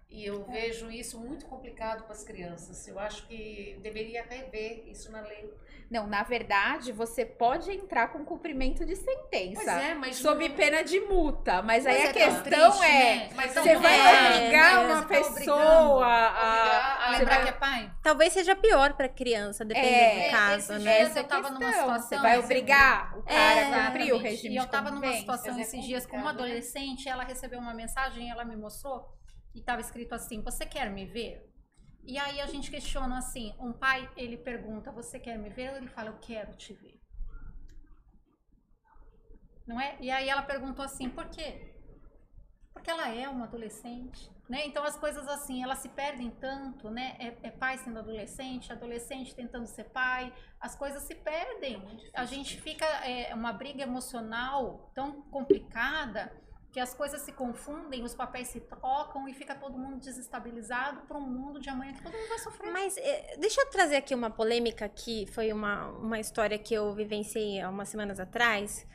E eu vejo isso muito complicado para as crianças. Eu acho que deveria rever isso na lei. Não, na verdade, você pode entrar com cumprimento de sentença. Pois é, mas sob pena de multa. Mas aí a questão triste, né? Mas você vai obrigar uma pessoa a lembrar que é pai? Talvez seja pior para a criança, dependendo do caso, né? Eu tava numa situação... Você vai obrigar o cara a cumprir o regime de convivência. E eu tava numa situação esses dias com uma adolescente, ela recebeu uma mensagem, ela me mostrou, e tava escrito assim: você quer me ver? E aí a gente questiona assim, um pai, ele pergunta, você quer me ver? Ele fala, eu quero te ver. Não é? E aí ela perguntou assim, por quê? Porque ela é uma adolescente, né? Então as coisas assim, elas se perdem tanto, né? É pai sendo adolescente tentando ser pai, as coisas se perdem. A gente fica, uma briga emocional tão complicada, que as coisas se confundem, os papéis se trocam e fica todo mundo desestabilizado para um mundo de amanhã que todo mundo vai sofrer. Mas deixa eu trazer aqui uma polêmica que foi uma história que eu vivenciei há umas semanas atrás.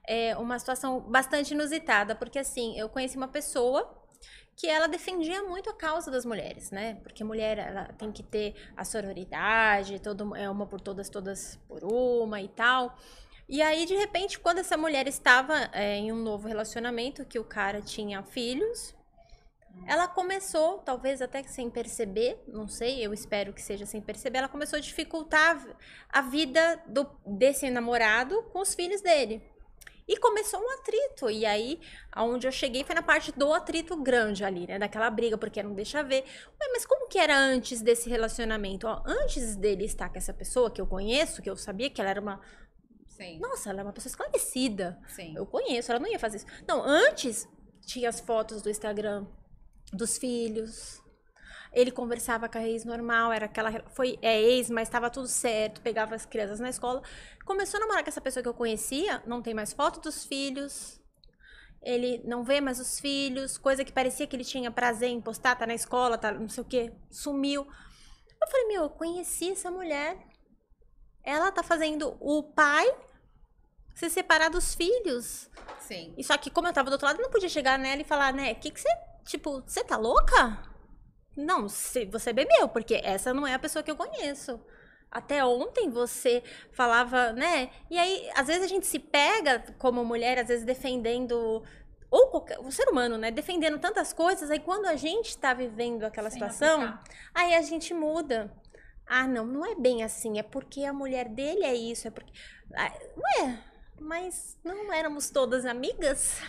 É uma situação bastante inusitada, porque assim, eu conheci uma pessoa que ela defendia muito a causa das mulheres, né? Porque mulher, ela tem que ter a sororidade, uma por todas, todas por uma e tal. E aí, de repente, quando essa mulher estava em um novo relacionamento, que o cara tinha filhos, ela começou, talvez até que sem perceber, não sei, eu espero que seja sem perceber, ela começou a dificultar a vida desse namorado com os filhos dele. E começou um atrito, e aí, aonde eu cheguei foi na parte do atrito grande ali, né, daquela briga, porque não deixa ver. Ué, mas como que era antes desse relacionamento? Ó, antes dele estar com essa pessoa que eu conheço, que eu sabia que ela era uma... Sim. Nossa, ela é uma pessoa esclarecida. Sim. Eu conheço, ela não ia fazer isso. Não, antes tinha as fotos do Instagram dos filhos. Ele conversava com a ex normal, era aquela... Foi ex, mas estava tudo certo, pegava as crianças na escola. Começou a namorar com essa pessoa que eu conhecia, não tem mais foto dos filhos. Ele não vê mais os filhos, coisa que parecia que ele tinha prazer em postar, tá na escola, tá não sei o quê, sumiu. Eu falei, eu conheci essa mulher. Ela tá fazendo o pai se separar dos filhos. Sim. E só que como eu tava do outro lado, eu não podia chegar nela e falar, né, que você, tipo, você tá louca? Não, você bebeu, porque essa não é a pessoa que eu conheço. Até ontem você falava, né? E aí, às vezes a gente se pega como mulher, às vezes defendendo, ou qualquer, o ser humano, né? Defendendo tantas coisas, aí quando a gente tá vivendo aquela situação, aí a gente muda. Ah, não é bem assim, é porque a mulher dele é isso, é porque... Ué, mas não éramos todas amigas?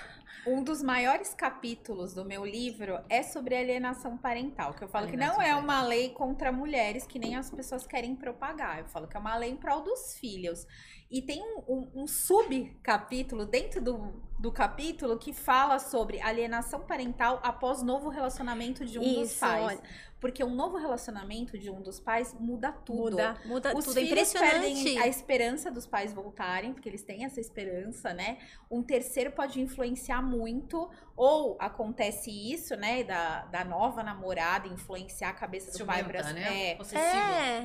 Um dos maiores capítulos do meu livro é sobre alienação parental, que eu falo que não é uma lei contra mulheres, que nem as pessoas querem propagar. Eu falo que é uma lei em prol dos filhos. E tem um subcapítulo dentro do capítulo que fala sobre alienação parental após novo relacionamento de um dos pais. Olha. Porque um novo relacionamento de um dos pais muda tudo. Muda Os tudo, é filhos impressionante. perdem a esperança dos pais voltarem, porque eles têm essa esperança, né? Um terceiro pode influenciar muito, ou acontece isso, né? Da nova namorada influenciar a cabeça do pai. Né?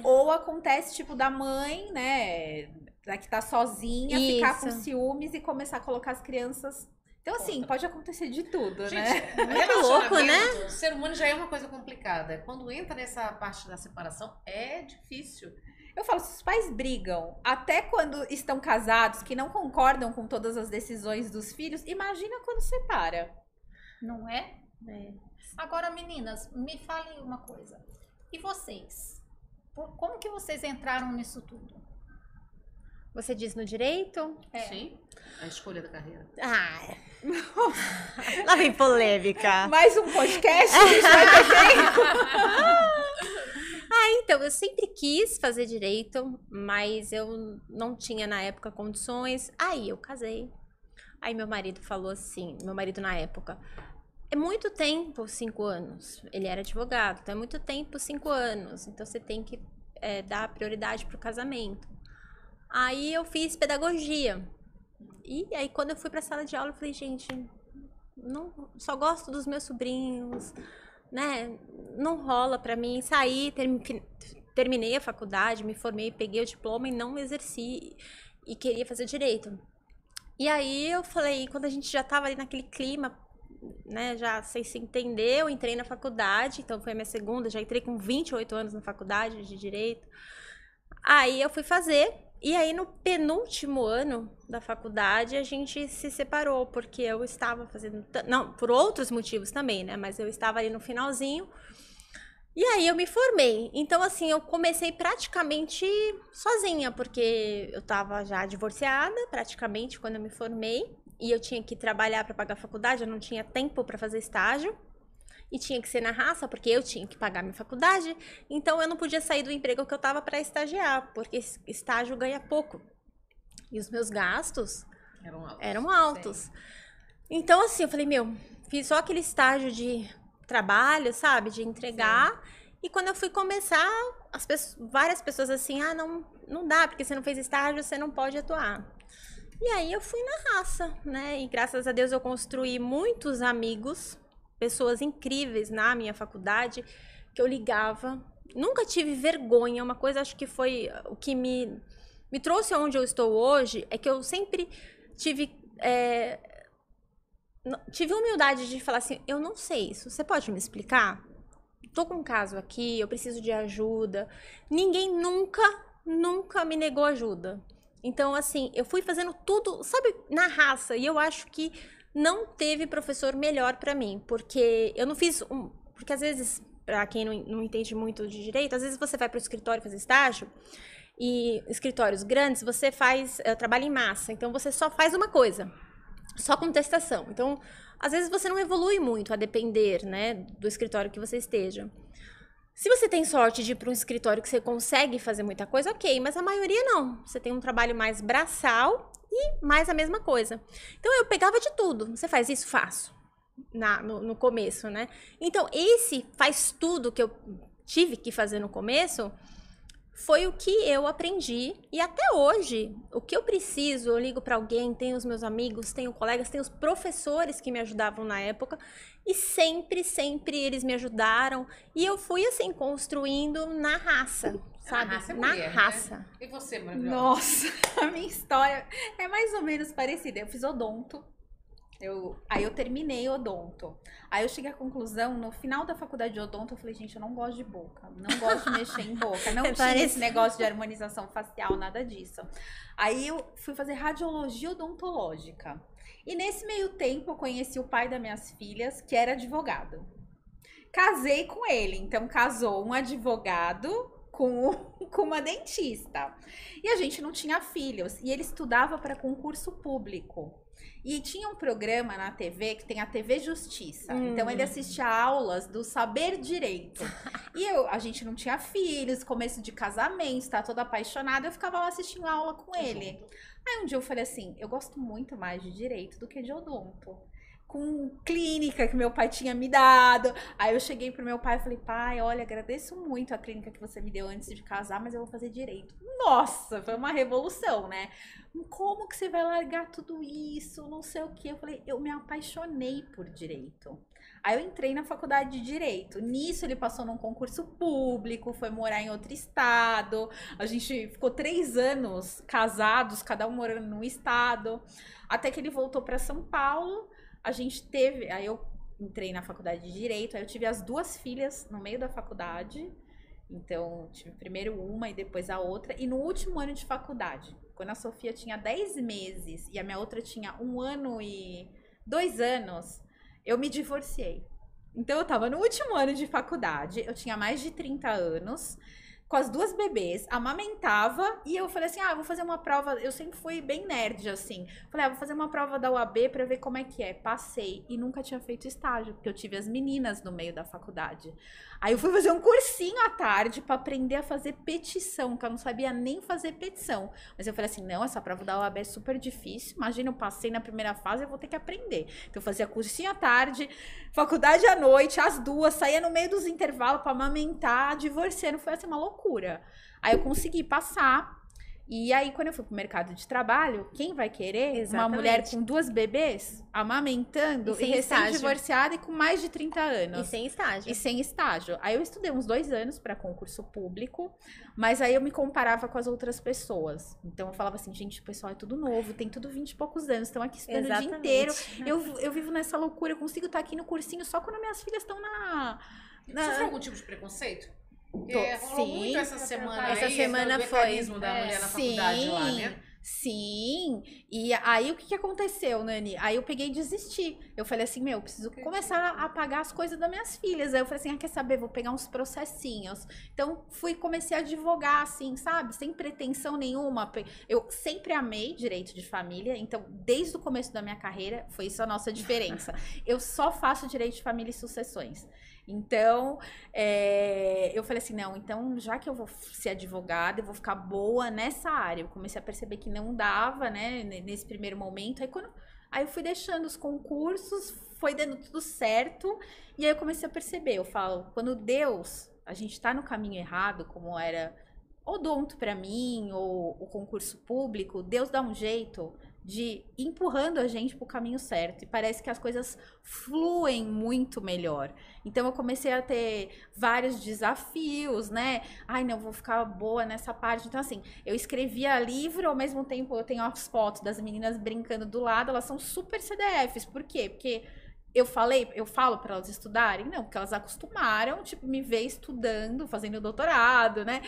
Ou acontece, tipo, da mãe, né? Da que tá sozinha, ficar com ciúmes e começar a colocar as crianças... Então, assim, pode acontecer de tudo, gente, né? Muito louco, né? O ser humano já é uma coisa complicada. Quando entra nessa parte da separação, é difícil. Eu falo, se os pais brigam, até quando estão casados, que não concordam com todas as decisões dos filhos, imagina quando separa. Não é? Agora, meninas, me falem uma coisa. E vocês? Como que vocês entraram nisso tudo? Você diz no direito? Sim, a escolha da carreira. Ah, lá vem polêmica. Mais um podcast, a gente vai ter tempo. Então, eu sempre quis fazer direito, mas eu não tinha na época condições. Aí eu casei. Aí meu marido falou assim, meu marido na época, é muito tempo, 5 anos. Ele era advogado, então é muito tempo, 5 anos. Então você tem que dar prioridade pro casamento. Aí eu fiz pedagogia. E aí quando eu fui pra sala de aula, eu falei, gente, não, só gosto dos meus sobrinhos, né? Não rola pra mim. Saí, terminei a faculdade, me formei, peguei o diploma e não exerci. E queria fazer direito. E aí eu falei, quando a gente já tava ali naquele clima, né, já sem se entender, eu entrei na faculdade, então foi a minha segunda, já entrei com 28 anos na faculdade de direito. Aí eu fui fazer. E aí, no penúltimo ano da faculdade, a gente se separou, porque eu estava fazendo... Não, por outros motivos também, né? Mas eu estava ali no finalzinho. E aí, eu me formei. Então, assim, eu comecei praticamente sozinha, porque eu estava já divorciada, praticamente, quando eu me formei. E eu tinha que trabalhar para pagar a faculdade, eu não tinha tempo para fazer estágio. E tinha que ser na raça, porque eu tinha que pagar minha faculdade. Então, eu não podia sair do emprego que eu estava para estagiar, porque estágio ganha pouco. E os meus gastos eram altos. Então, assim, eu falei, fiz só aquele estágio de trabalho, sabe? De entregar. Sim. E quando eu fui começar, várias pessoas assim, não dá, porque você não fez estágio, você não pode atuar. E aí eu fui na raça, né? E graças a Deus eu construí muitos amigos, pessoas incríveis na minha faculdade, que eu ligava. Nunca tive vergonha, uma coisa acho que foi o que me trouxe aonde eu estou hoje, é que eu sempre tive humildade de falar assim, eu não sei isso, você pode me explicar? Tô com um caso aqui, eu preciso de ajuda. Ninguém nunca me negou ajuda. Então, assim, eu fui fazendo tudo, sabe, na raça. E eu acho que não teve professor melhor pra mim, porque eu não fiz porque às vezes, pra quem não entende muito de direito, às vezes você vai pro escritório fazer estágio, e escritórios grandes, você faz trabalho em massa. Então, você só faz uma coisa, só contestação. Então, às vezes você não evolui muito a depender, né, do escritório que você esteja. Se você tem sorte de ir para um escritório que você consegue fazer muita coisa, ok, mas a maioria não. Você tem um trabalho mais braçal e mais a mesma coisa. Então, eu pegava de tudo. Você faz isso? Faço. No começo, né? Então, esse faz tudo que eu tive que fazer no começo foi o que eu aprendi. E até hoje, o que eu preciso, eu ligo para alguém, tenho os meus amigos, tenho colegas, tenho os professores que me ajudavam na época. E sempre eles me ajudaram. E eu fui, assim, construindo na raça, sabe? Na raça. Né? E você, maravilhosa? Nossa, a minha história é mais ou menos parecida. Eu fiz odonto. Aí eu terminei odonto. Aí eu cheguei à conclusão, no final da faculdade de odonto, eu falei, gente, eu não gosto de boca. Não gosto de mexer em boca. Não tinha esse negócio de harmonização facial, nada disso. Aí eu fui fazer radiologia odontológica. E nesse meio tempo eu conheci o pai das minhas filhas, que era advogado. Casei com ele. Então casou um advogado com uma dentista. E a gente não tinha filhos. E ele estudava para concurso público. E tinha um programa na TV, que tem a TV Justiça. Então, ele assistia aulas do Saber Direito. E a gente não tinha filhos, começo de casamento, tá toda apaixonada. Eu ficava lá assistindo aula com ele. Aí, um dia eu falei assim, eu gosto muito mais de direito do que de odonto. Com clínica que meu pai tinha me dado. Aí eu cheguei pro meu pai e falei, pai, olha, agradeço muito a clínica que você me deu antes de casar, mas eu vou fazer direito. Nossa, foi uma revolução, né? Como que você vai largar tudo isso? Não sei o que. Eu falei, eu me apaixonei por direito. Aí eu entrei na faculdade de direito. Nisso ele passou num concurso público, foi morar em outro estado. A gente ficou 3 anos casados, cada um morando num estado. Até que ele voltou para São Paulo. A gente teve, aí eu entrei na faculdade de Direito, aí eu tive as 2 filhas no meio da faculdade, então tive primeiro uma e depois a outra, e no último ano de faculdade, quando a Sofia tinha 10 meses e a minha outra tinha 1 ano e 2 anos, eu me divorciei. Então eu tava no último ano de faculdade, eu tinha mais de 30 anos, com as 2 bebês, amamentava, e eu falei assim, vou fazer uma prova, eu sempre fui bem nerd, assim, falei, vou fazer uma prova da UAB pra ver como é que é, passei, e nunca tinha feito estágio, porque eu tive as meninas no meio da faculdade, aí eu fui fazer um cursinho à tarde pra aprender a fazer petição, que eu não sabia nem fazer petição, mas eu falei assim, não, essa prova da UAB é super difícil, imagina, eu passei na primeira fase, eu vou ter que aprender, então eu fazia cursinho à tarde, faculdade à noite, as 2, saía no meio dos intervalos pra amamentar, divorciando, foi assim, uma loucura. Aí eu consegui passar. E aí, quando eu fui pro mercado de trabalho, quem vai querer uma mulher com 2 bebês, amamentando, e recém-divorciada e com mais de 30 anos? E sem estágio. E sem estágio. Aí eu estudei uns 2 anos para concurso público, mas aí eu me comparava com as outras pessoas. Então eu falava assim, gente, o pessoal é tudo novo, tem tudo 20 e poucos anos, estão aqui estudando o dia inteiro. Eu vivo nessa loucura, eu consigo estar aqui no cursinho só quando minhas filhas estão Sofreu algum tipo de preconceito? Sim. Rolou muito essa semana. Essa semana foi. Da mulher na faculdade lá, né? Sim. E aí o que aconteceu, Nani? Aí eu peguei e desisti. Eu falei assim, eu preciso começar a pagar as coisas das minhas filhas. Aí eu falei assim, quer saber? Vou pegar uns processinhos. Então comecei a advogar, assim, sabe? Sem pretensão nenhuma. Eu sempre amei direito de família. Então, desde o começo da minha carreira, foi isso a nossa diferença. Eu só faço direito de família e sucessões. Então, eu falei assim, não, então já que eu vou ser advogada, eu vou ficar boa nessa área. Eu comecei a perceber que não dava, né, nesse primeiro momento. Aí eu fui deixando os concursos, foi dando tudo certo. E aí eu comecei a perceber, eu falo, quando a gente tá no caminho errado, como era odonto pra mim, ou o concurso público, Deus dá um jeito de empurrando a gente pro caminho certo. E parece que as coisas fluem muito melhor. Então eu comecei a ter vários desafios, né? Ai, não, vou ficar boa nessa parte. Então, assim, eu escrevia livro, ao mesmo tempo eu tenho as fotos das meninas brincando do lado, elas são super CDFs. Por quê? Porque eu falo para elas estudarem? Não, porque elas acostumaram, tipo, me ver estudando, fazendo doutorado, né?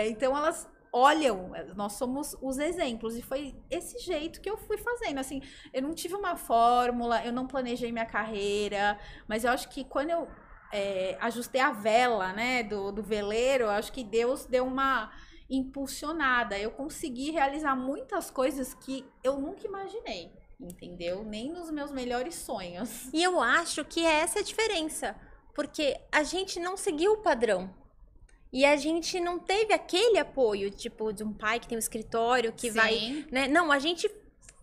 Então elas olham, nós somos os exemplos, e foi esse jeito que eu fui fazendo, assim, eu não tive uma fórmula, eu não planejei minha carreira, mas eu acho que quando eu ajustei a vela, né, do veleiro, eu acho que Deus deu uma impulsionada, eu consegui realizar muitas coisas que eu nunca imaginei, entendeu? Nem nos meus melhores sonhos. E eu acho que essa é a diferença, porque a gente não seguiu o padrão. E a gente não teve aquele apoio, tipo, de um pai que tem um escritório, que vai, né? Não, a gente,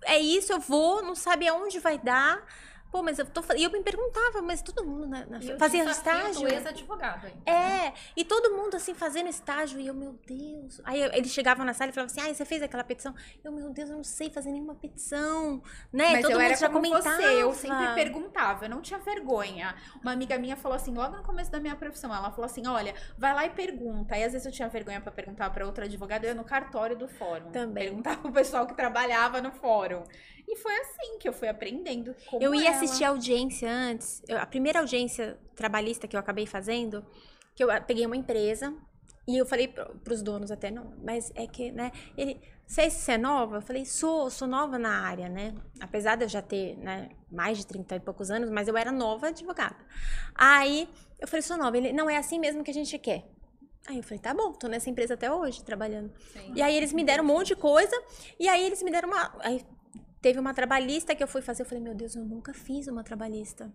é isso, eu vou, não sabe aonde vai dar. Pô, mas e eu me perguntava, mas todo mundo fazia estágio. Ex-advogado ainda. E todo mundo assim fazendo estágio, e eu, meu Deus. Aí eles chegavam na sala e falavam assim: você fez aquela petição? Eu, meu Deus, eu não sei fazer nenhuma petição, né? Mas todo eu mundo era já como comentava. você, eu sempre perguntava, eu não tinha vergonha. Uma amiga minha falou assim, logo no começo da minha profissão, ela falou assim: olha, vai lá e pergunta. Aí às vezes eu tinha vergonha pra perguntar pra outra advogada, eu ia no cartório do fórum. Também. Perguntar pro pessoal que trabalhava no fórum. E foi assim que eu fui aprendendo como Eu ia ela. assistir a audiência antes. A primeira audiência trabalhista que eu acabei fazendo, que eu peguei uma empresa e eu falei pros donos até, não, mas é que, né, você é nova? Eu falei, sou nova na área, né? Apesar de eu já ter, né, mais de 30 e poucos anos, mas eu era nova advogada. Aí eu falei, sou nova. Ele, não, é assim mesmo que a gente quer. Aí eu falei, tá bom, tô nessa empresa até hoje, trabalhando. Sim. E aí eles me deram um monte de coisa, e aí eles me deram teve uma trabalhista que eu fui fazer, eu falei, meu Deus, eu nunca fiz uma trabalhista.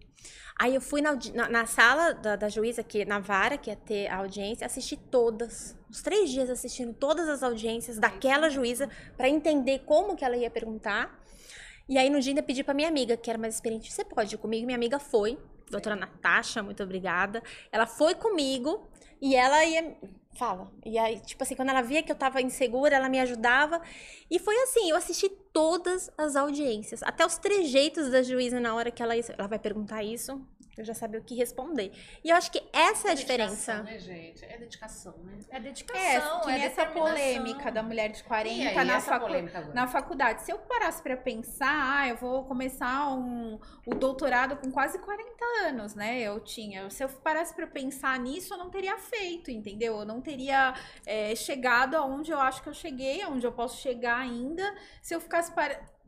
Aí eu fui na sala da juíza, na vara, que ia ter a audiência, assisti todas, uns 3 dias assistindo todas as audiências daquela juíza, para entender como que ela ia perguntar. E aí no dia ainda pedi pra minha amiga, que era mais experiente, você pode ir comigo? Minha amiga foi, doutora Natasha, muito obrigada. Ela foi comigo e ela ia... Fala. E aí, tipo assim, quando ela via que eu tava insegura, ela me ajudava. E foi assim, eu assisti todas as audiências. Até os trejeitos da juíza na hora que ela vai perguntar isso, eu já sabia o que responder. E eu acho que essa é a diferença. Né, gente? É dedicação, né? É dedicação, que essa polêmica da mulher de 40 aí, na faculdade. Se eu parasse pra pensar, eu vou começar o doutorado com quase 40 anos, né? Se eu parasse pra pensar nisso, eu não teria feito, entendeu? Eu não teria chegado aonde eu acho que eu cheguei, aonde eu posso chegar ainda, se eu ficasse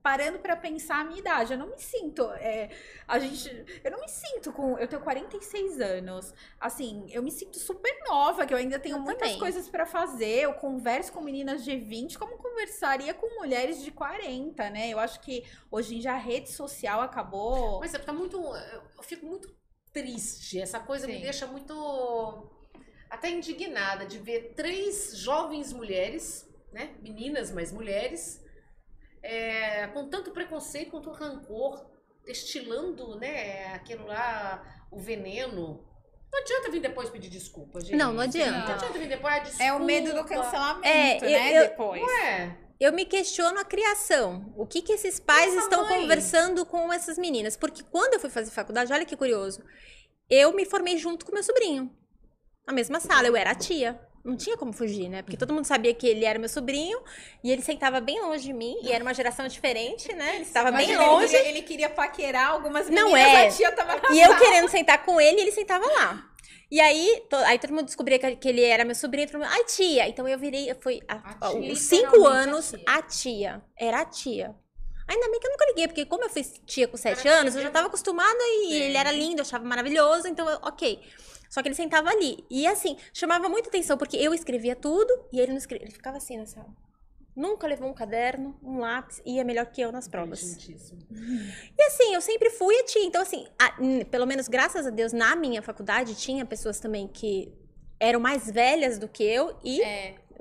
parando pra pensar a minha idade. Eu não me sinto, eu não me sinto eu tenho 46 anos, assim, eu me sinto super nova, que eu ainda tenho muitas coisas pra fazer, eu converso com meninas de 20 como conversaria com mulheres de 40, né? Eu acho que hoje em dia a rede social acabou... Mas eu fico muito triste, essa coisa me deixa muito, até indignada de ver 3 jovens mulheres, né, meninas, mas mulheres, com tanto preconceito, com tanto rancor, destilando, né, aquilo lá, o veneno. Não adianta vir depois pedir desculpa, gente. Não adianta. Não adianta vir depois, desculpa. É o medo do cancelamento, né, depois. Não é? Eu me questiono a criação. O que esses pais estão conversando com essas meninas? Porque quando eu fui fazer faculdade, olha que curioso, eu me formei junto com meu sobrinho. Na mesma sala, eu era a tia. Não tinha como fugir, né? Porque todo mundo sabia que ele era meu sobrinho e ele sentava bem longe de mim. E era uma geração diferente, né? Ele estava bem longe. Ele queria paquerar algumas meninas, não é. A tia tava na e sala. eu querendo sentar com ele, ele sentava lá. E aí todo mundo descobria que ele era meu sobrinho. Todo mundo, ai, tia! Então eu virei, os 5 anos, a tia. Era a tia. Ainda bem que eu nunca liguei, porque como eu fiz tia com 7 anos, eu já estava acostumada e ele era lindo, eu achava maravilhoso, então ok. Só que ele sentava ali. E assim, chamava muita atenção, porque eu escrevia tudo e ele não escrevia. Ele ficava assim na sala. Nunca levou um caderno, um lápis, e ia melhor que eu nas provas. E assim, eu sempre fui a tia. Então assim, pelo menos graças a Deus, na minha faculdade, tinha pessoas também que eram mais velhas do que eu e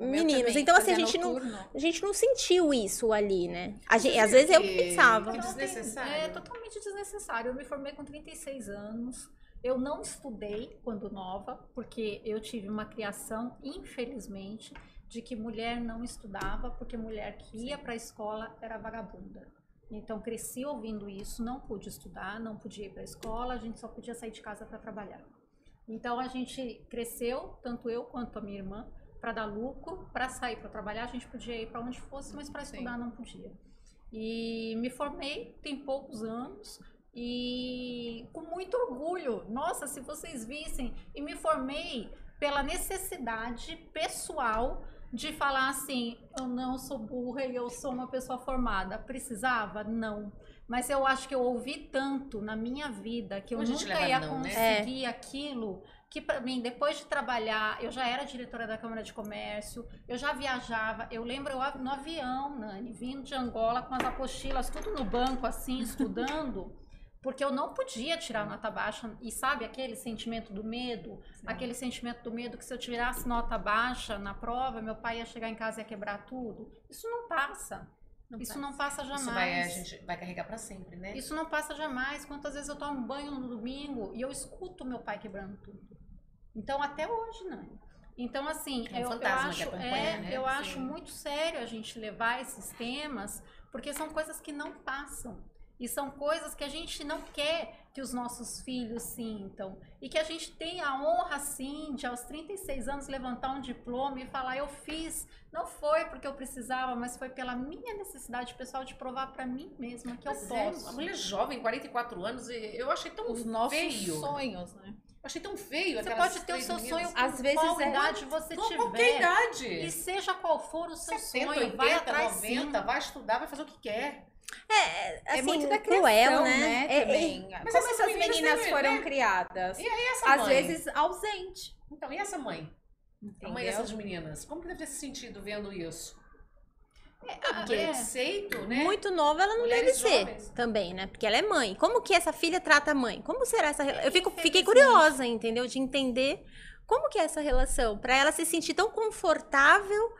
meninos. Então assim, a gente não sentiu isso ali, né? Às vezes eu pensava. Que desnecessário. É totalmente desnecessário. Eu me formei com 36 anos. Eu não estudei quando nova, porque eu tive uma criação, infelizmente, de que mulher não estudava, porque mulher que ia para a escola era vagabunda. Então, cresci ouvindo isso, não pude estudar, não podia ir para a escola, a gente só podia sair de casa para trabalhar. Então, a gente cresceu, tanto eu quanto a minha irmã, para dar lucro, para sair para trabalhar, a gente podia ir para onde fosse, mas para estudar não podia. E me formei, tem poucos anos, e com muito orgulho. Nossa, se vocês vissem, e me formei pela necessidade pessoal de falar assim, eu não sou burra e eu sou uma pessoa formada. Precisava? Não. Mas eu acho que eu ouvi tanto na minha vida que eu nunca ia conseguir aquilo, que para mim, depois de trabalhar, eu já era diretora da Câmara de Comércio, eu já viajava, eu lembro eu no avião, Nani, vindo de Angola com as apostilas, tudo no banco assim, estudando, porque eu não podia tirar nota baixa. E sabe aquele sentimento do medo? Sim. Aquele sentimento do medo que se eu tirasse nota baixa na prova, meu pai ia chegar em casa e ia quebrar tudo. Isso não passa. Isso não passa jamais. Isso a gente vai carregar para sempre, né? Isso não passa jamais. Quantas vezes eu tomo banho no domingo e eu escuto meu pai quebrando tudo. Então, até hoje, Nani. Então, assim, eu acho muito sério a gente levar esses temas, porque são coisas que não passam. E são coisas que a gente não quer que os nossos filhos sintam. E que a gente tenha a honra, sim, de aos 36 anos levantar um diploma e falar, eu fiz. Não foi porque eu precisava, mas foi pela minha necessidade pessoal de provar para mim mesma que eu posso. A mulher jovem, 44 anos, eu achei tão feio. Os nossos sonhos, né? Eu achei tão feio. Você pode ter o seu sonho com às vezes qual idade você tiver. Qualquer idade. E seja qual for o seu 70, sonho, 80, vai atrás 90, sim. vai estudar, vai fazer o que quer. Assim, muito da cruel, né? Também. Mas como essas essas meninas meninas também, foram né? criadas? E aí essa Às mãe? vezes ausente. Então, e essa mãe? Entendeu? A mãe dessas meninas? Como que deve ter se sentido vendo isso? Porque Preconceito, né? muito nova ela não Mulheres deve ser jovens. também, né? Porque ela é mãe. Como que essa filha trata a mãe? Como será essa relação? Eu fiquei Infelizmente. curiosa, entendeu? De entender como que é essa relação. Pra ela se sentir tão confortável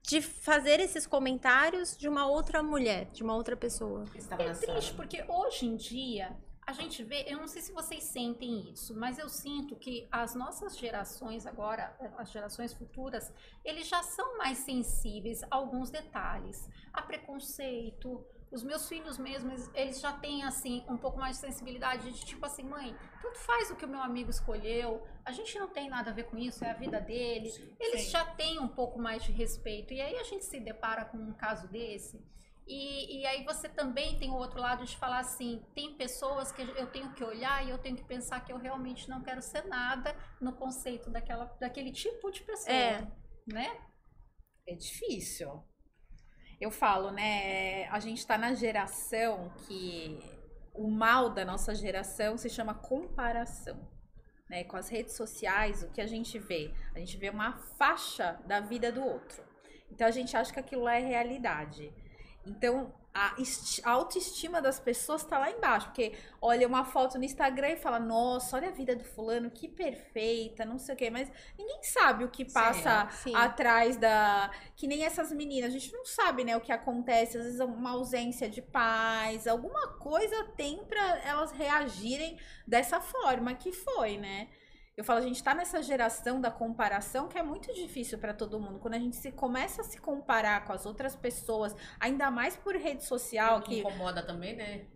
de fazer esses comentários de uma outra mulher, de uma outra pessoa. Estava É na sala. triste, porque hoje em dia a gente vê, eu não sei se vocês sentem isso, mas eu sinto que as nossas gerações agora, as gerações futuras, eles já são mais sensíveis a alguns detalhes, a preconceito. Os meus filhos mesmo, eles já têm, assim, um pouco mais de sensibilidade de tipo assim, mãe, tanto faz o que o meu amigo escolheu, a gente não tem nada a ver com isso, é a vida dele. Eles já têm um pouco mais de respeito. E aí a gente se depara com um caso desse. E aí você também tem o outro lado de falar assim, tem pessoas que eu tenho que olhar e eu tenho que pensar que eu realmente não quero ser nada no conceito daquele tipo de pessoa, né? É difícil. Eu falo, né? A gente tá na geração que o mal da nossa geração se chama comparação. Né? Com as redes sociais, o que a gente vê? A gente vê uma faixa da vida do outro. Então a gente acha que aquilo lá é realidade. Então a autoestima das pessoas tá lá embaixo, porque olha uma foto no Instagram e fala, nossa, olha a vida do fulano, que perfeita, não sei o quê, mas ninguém sabe o que passa atrás da... Que nem essas meninas, a gente não sabe, né, o que acontece, às vezes uma ausência de paz, alguma coisa tem pra elas reagirem dessa forma que foi, né? Eu falo, a gente tá nessa geração da comparação que é muito difícil pra todo mundo. Quando a gente começa a se comparar com as outras pessoas, ainda mais por rede social. Que incomoda também, né?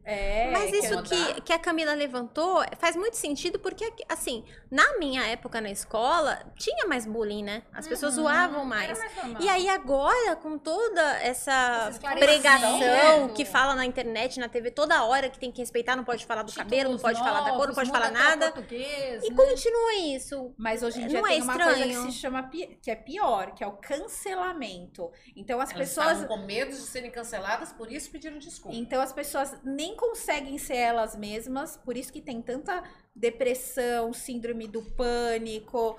Mas isso que a Camila levantou faz muito sentido, porque, assim, na minha época na escola, tinha mais bullying, né? As pessoas zoavam mais. E aí agora, com toda essa pregação que fala na internet, na TV, toda hora que tem que respeitar, não pode falar do cabelo, não pode falar da cor, não pode falar nada. E continua isso. Mas hoje em dia tem uma coisa que se chama, que é pior, que é o cancelamento. Então as pessoas estavam com medo de serem canceladas, por isso pediram desculpa. Então as pessoas nem conseguem ser elas mesmas, por isso que tem tanta depressão, síndrome do pânico,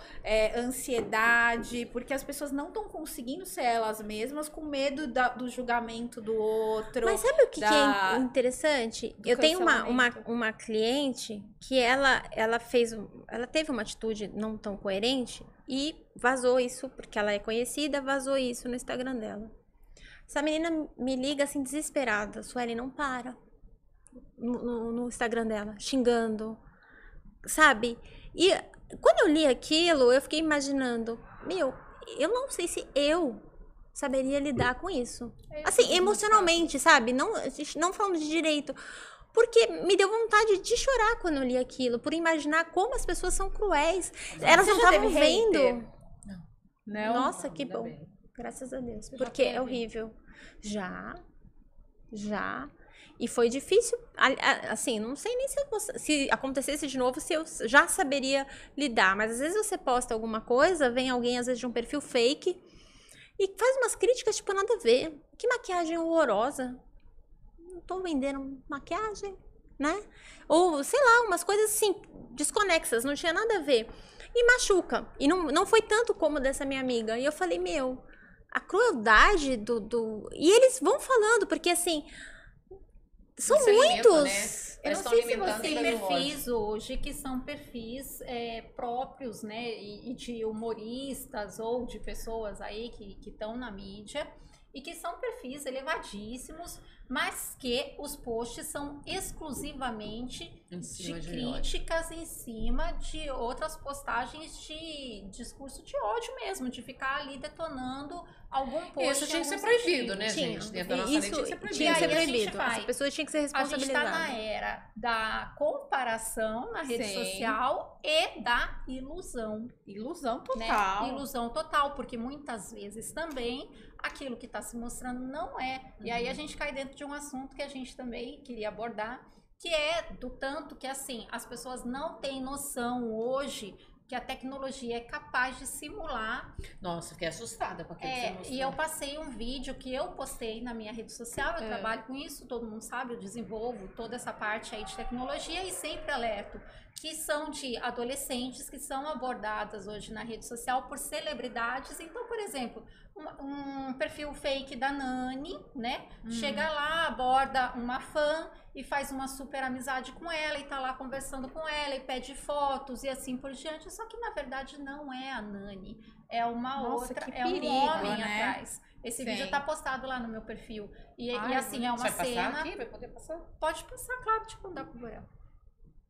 ansiedade, porque as pessoas não estão conseguindo ser elas mesmas com medo do julgamento do outro. Mas sabe o que é interessante? Eu tenho uma cliente que ela teve uma atitude não tão coerente e vazou isso, porque ela é conhecida, vazou isso no Instagram dela. Essa menina me liga assim desesperada, Sueli, não para no Instagram dela, xingando, sabe? E quando eu li aquilo, eu fiquei imaginando, eu não sei se eu saberia lidar com isso. Assim, emocionalmente, sabe? Não, não falando de direito. Porque me deu vontade de chorar quando eu li aquilo, por imaginar como as pessoas são cruéis. Elas não estavam vendo. Não? Nossa, que bom. Graças a Deus. Porque é horrível. Já. E foi difícil. Assim, não sei nem se acontecesse de novo, se eu já saberia lidar. Mas às vezes você posta alguma coisa, vem alguém, às vezes, de um perfil fake e faz umas críticas, tipo, nada a ver. Que maquiagem horrorosa. Não tô vendendo maquiagem, né? Ou, sei lá, umas coisas assim, desconexas, não tinha nada a ver. E machuca. E não foi tanto como dessa minha amiga. E eu falei, a crueldade E eles vão falando, porque assim, são muitos. Né? Eu não sei se você tem perfis hoje que são perfis próprios, né? E de humoristas ou de pessoas aí que estão na mídia e que são perfis elevadíssimos, mas que os posts são exclusivamente de críticas em cima de outras postagens de discurso de ódio mesmo, de ficar ali detonando algum post. Isso tinha que ser proibido, né, gente? Dentro da nossa lei tinha que ser proibido. Tinha que ser proibido. As pessoas tinham que ser responsabilizadas. A gente tá na era da comparação na rede Sim. social e da ilusão. Ilusão Né? total. Ilusão total, porque muitas vezes também aquilo que está se mostrando não é. E aí a gente cai dentro de um assunto que a gente também queria abordar, que é do tanto que, assim, as pessoas não têm noção hoje que a tecnologia é capaz de simular. Nossa, fiquei assustada com aquilo que você mostrou. E eu passei um vídeo que eu postei na minha rede social, eu trabalho com isso, todo mundo sabe, eu desenvolvo toda essa parte aí de tecnologia e sempre alerto que são de adolescentes que são abordadas hoje na rede social por celebridades. Então, por exemplo, um perfil fake da Nani, né? Chega lá, aborda uma fã e faz uma super amizade com ela e tá lá conversando com ela e pede fotos e assim por diante. Só que na verdade não é a Nani, é uma outra, é um homem atrás. Esse vídeo tá postado lá no meu perfil. E assim, é uma cena. Vai passar aqui? Vai poder passar? Pode passar, claro, te mandar pro Borel.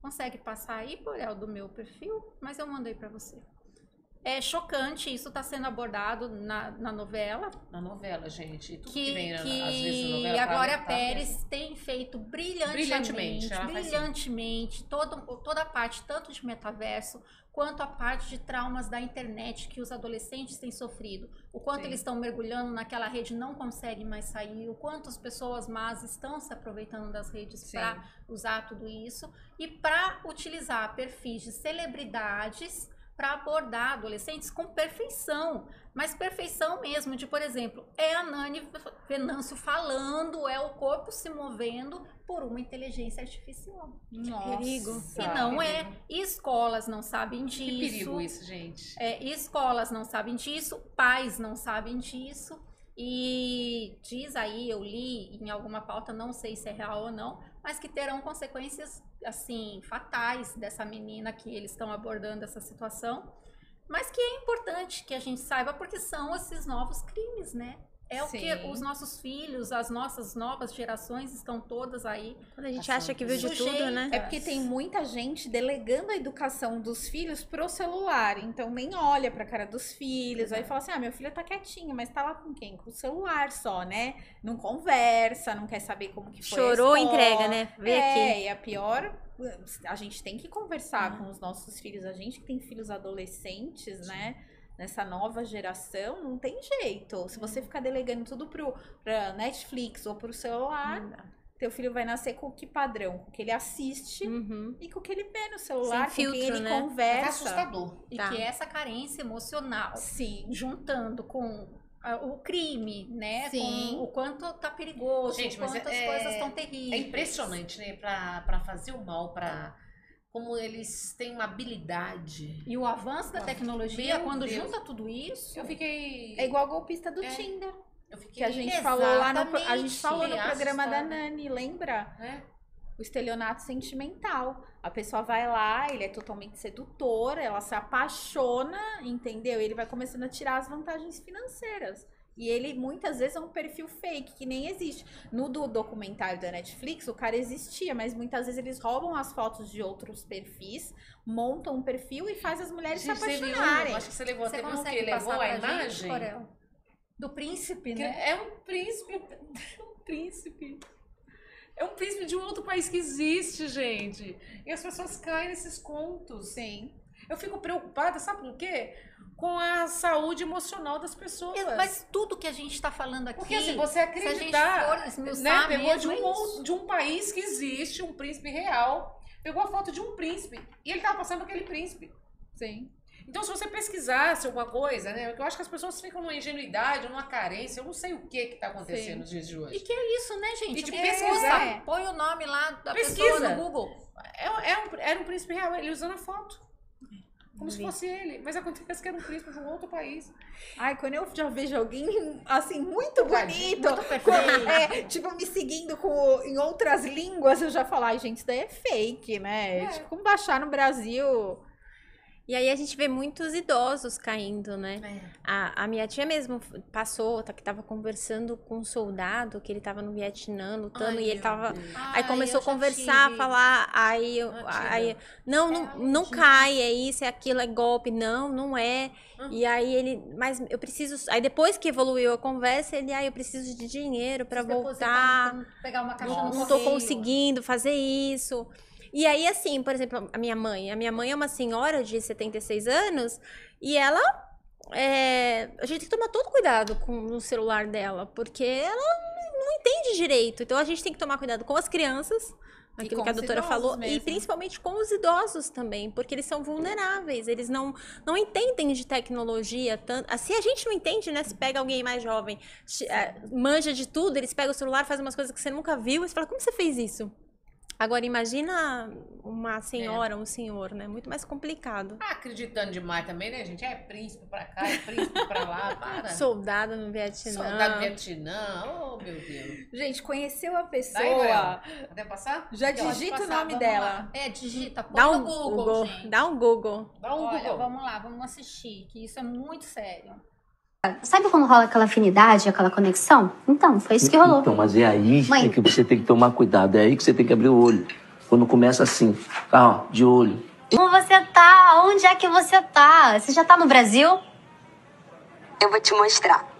Consegue passar aí, Borel, do meu perfil? Mas eu mandei pra você. É chocante, isso está sendo abordado na novela. Na novela, gente. Tudo que vem, às vezes, na novela. E a Glória Pérez tem feito brilhantemente toda a parte, tanto de metaverso, quanto a parte de traumas da internet que os adolescentes têm sofrido. O quanto eles estão mergulhando naquela rede, não conseguem mais sair. O quanto as pessoas más estão se aproveitando das redes para usar tudo isso. E para utilizar perfis de celebridades para abordar adolescentes com perfeição, mas perfeição mesmo, de, por exemplo, é a Nani Venâncio falando, é o corpo se movendo por uma inteligência artificial. Nossa, perigo. E não é. E escolas não sabem disso. Que perigo isso, gente. Escolas não sabem disso, pais não sabem disso. E diz aí, eu li em alguma pauta, não sei se é real ou não, mas que terão consequências, assim, fatais dessa menina que eles estão abordando essa situação, mas que é importante que a gente saiba, porque são esses novos crimes, né? É o que os nossos filhos, as nossas novas gerações estão todas aí. Quando a gente acha que viu de tudo, né? É porque tem muita gente delegando a educação dos filhos pro celular. Então nem olha pra cara dos filhos. Aí fala assim, meu filho tá quietinho, mas tá lá com quem? Com o celular só, né? Não conversa, não quer saber como que foi Chorou, entrega, né? Vê aqui. E a pior... A gente tem que conversar com os nossos filhos. A gente que tem filhos adolescentes, né? Nessa nova geração, não tem jeito. Se você ficar delegando tudo pra Netflix ou pro celular, teu filho vai nascer com que padrão? Com o que ele assiste e com o que ele vê no celular, sem filtro, com quem ele né? conversa. É assustador. E que essa carência emocional, juntando com o crime, né? Com o quanto tá perigoso, gente, o quanto as coisas estão terríveis. É impressionante, né? Pra fazer o mal, como eles têm uma habilidade. E o avanço da tecnologia, quando junta tudo isso... Eu fiquei... É igual golpista do Tinder. Eu fiquei... Que a gente falou lá a gente falou no programa da Nani, lembra? O estelionato sentimental. A pessoa vai lá, ele é totalmente sedutor, ela se apaixona, entendeu? Ele vai começando a tirar as vantagens financeiras. E ele, muitas vezes, é um perfil fake, que nem existe. No documentário da Netflix, o cara existia, mas muitas vezes eles roubam as fotos de outros perfis, montam um perfil e faz as mulheres se apaixonarem. Acho que você levou, Você teve um que consegue levou passar a pra gente, imagem. Corel? Do príncipe, Que né? é um príncipe. Um príncipe. É um príncipe de um outro país que existe, gente. E as pessoas caem nesses contos. Sim. Eu fico preocupada, sabe por quê? Com a saúde emocional das pessoas. Mas tudo que a gente tá falando aqui... Porque assim, você se a gente acreditar, for né? esmiuçar Pegou mesmo, de um país que existe, um príncipe real. Pegou a foto de um príncipe. E ele tava passando aquele príncipe. Sim. Então, se você pesquisasse alguma coisa, né? Porque eu acho que as pessoas ficam numa ingenuidade, numa carência. Eu não sei o que tá acontecendo nos dias de hoje. E que é isso, né, gente? E de Pesquisa, pesquisar. põe o nome lá da Pesquisa. pessoa no Google. Era um príncipe real, ele usando a foto. Como se fosse ele. Mas acontece que era um príncipe de um outro país. Ai, quando eu já vejo alguém, assim, muito bonito, muito perfeito. tipo, me seguindo em outras línguas, eu já falo, ai, gente, isso daí é fake, né? Tipo, como baixar no Brasil... E aí a gente vê muitos idosos caindo, né? A minha tia mesmo passou, que tava conversando com um soldado, que ele tava no Vietnã lutando, e ele tava... Aí começou a conversar, falar, não cai, é isso, é aquilo, é golpe. Não é. E aí ele, mas eu preciso... Aí depois que evoluiu a conversa, ele, eu preciso de dinheiro pra voltar. Pegar uma caixa Não tô conseguindo fazer isso. E aí, assim, por exemplo, a minha mãe é uma senhora de 76 anos e ela, a gente tem que tomar todo cuidado com o celular dela, porque ela não entende direito. Então, a gente tem que tomar cuidado com as crianças, aquilo que a doutora falou, mesmo. E principalmente com os idosos também, porque eles são vulneráveis, eles não entendem de tecnologia. Se a gente não entende, né, se pega alguém mais jovem, manja de tudo, eles pegam o celular, fazem umas coisas que você nunca viu, e você fala, como você fez isso? Agora, imagina uma senhora, um senhor, né? Muito mais complicado. Acreditando demais também, né, gente? É príncipe pra cá, é príncipe pra lá, para. Soldado no Vietnã. Soldado no Vietnã, oh, meu Deus. Gente, conheceu a pessoa... Até passar? Já digita o nome dela. Digita, põe no Google, gente. Dá um Google. Olha, vamos lá, vamos assistir, que isso é muito sério. Sabe quando rola aquela afinidade, aquela conexão? Então, foi isso que rolou. Então, mas é aí que você tem que tomar cuidado. É aí que você tem que abrir o olho. Quando começa assim, de olho. Como você tá? Onde é que você tá? Você já tá no Brasil? Eu vou te mostrar.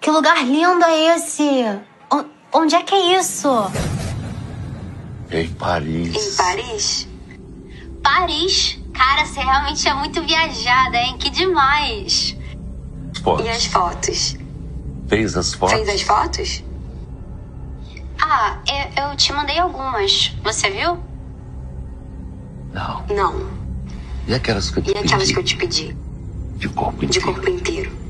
Que lugar lindo é esse? Onde é que é isso? Em Paris. Em Paris? Paris? Cara, você realmente é muito viajada, hein? Que demais. Fotos. E as fotos? Fez as fotos? Fez as fotos? Eu te mandei algumas. Você viu? Não. Não. E aquelas que eu te pedi? E aquelas que eu te pedi? De corpo inteiro. De corpo inteiro.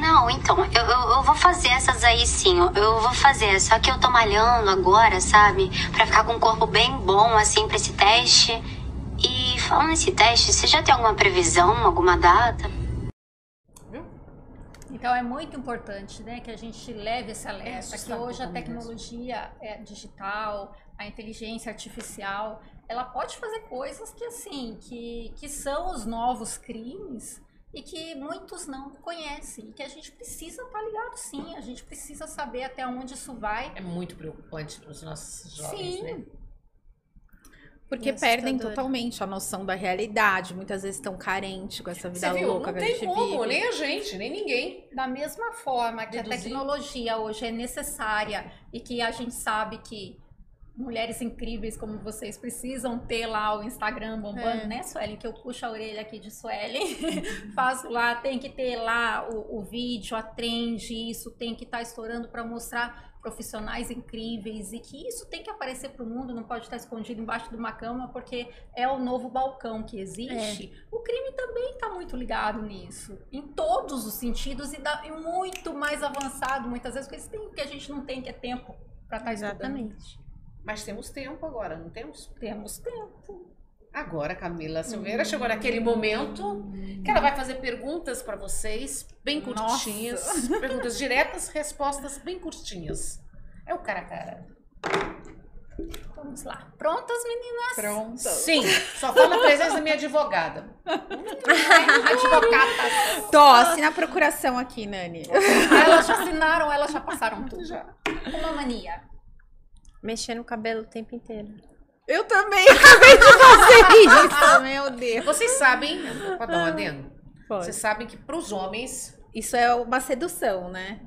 Não, então, eu vou fazer essas aí sim, eu vou fazer, só que eu tô malhando agora, sabe, pra ficar com um corpo bem bom, assim, pra esse teste. E falando nesse teste, você já tem alguma previsão, alguma data? Então é muito importante, né, que a gente leve esse alerta, que hoje a tecnologia digital, a inteligência artificial, ela pode fazer coisas que, assim, que são os novos crimes, e que muitos não conhecem, e que a gente precisa estar ligado sim, a gente precisa saber até onde isso vai. É muito preocupante para os nossos jovens, sim. né? Porque perdem totalmente a noção da realidade, muitas vezes estão carentes com essa vida louca que a gente vive. Não tem como, nem a gente, nem ninguém. Da mesma forma que a tecnologia hoje é necessária e que a gente sabe que mulheres incríveis como vocês precisam ter lá o Instagram bombando, né, Suelen? Que eu puxo a orelha aqui de Suelen. Faço lá, tem que ter lá o vídeo, a trend, isso tem que estar estourando para mostrar profissionais incríveis e que isso tem que aparecer para o mundo, não pode estar escondido embaixo de uma cama, porque é o novo balcão que existe. O crime também está muito ligado nisso, em todos os sentidos e muito mais avançado, muitas vezes, porque a gente não tem, que é tempo para estar estudando. Exatamente. Mas temos tempo agora, não temos? Temos tempo. Agora, Camila Silveira chegou naquele momento que ela vai fazer perguntas para vocês, bem curtinhas. Perguntas diretas, respostas bem curtinhas. É o cara a cara. Vamos lá. Prontas, meninas? Pronto. Sim, só fala a presença da minha advogada. Advogadas. Tô, assina a procuração aqui, Nani. Elas já assinaram, elas já passaram tudo. Uma mania. Mexer no cabelo o tempo inteiro. Eu também acabei de fazer isso, meu Deus. Vocês sabem, pode dar um adendo? Pode. Vocês sabem que pros homens, Isso é uma sedução, né?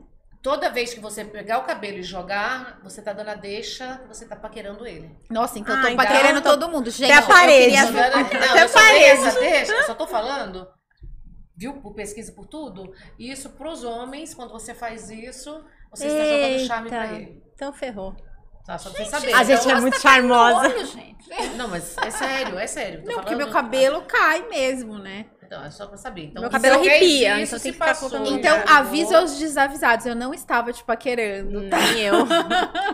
toda vez que você pegar o cabelo e jogar, você tá dando a deixa, você tá paquerando ele. Nossa, então Ah, eu tô então paquerando eu tô- todo mundo. Gente, Até a parede. eu Jogando, queria... não, Até eu só dei parede. essa deixa, eu só tô falando, viu, por pesquisa por tudo, e isso pros homens, quando você faz isso, você está jogando charme pra ele. Então ferrou. Tá, só pra você saber. A gente é muito charmosa. Olha, gente. Não, mas é sério, é sério. Tô Não, porque falando- meu cabelo cai mesmo, né? Então, é só pra saber. Então, Meu cabelo você fez arrepia, isso, então se tem que ficar passou, colocando Então, já aviso jogou, aos desavisados, eu não estava te paquerando, tá? Nem eu.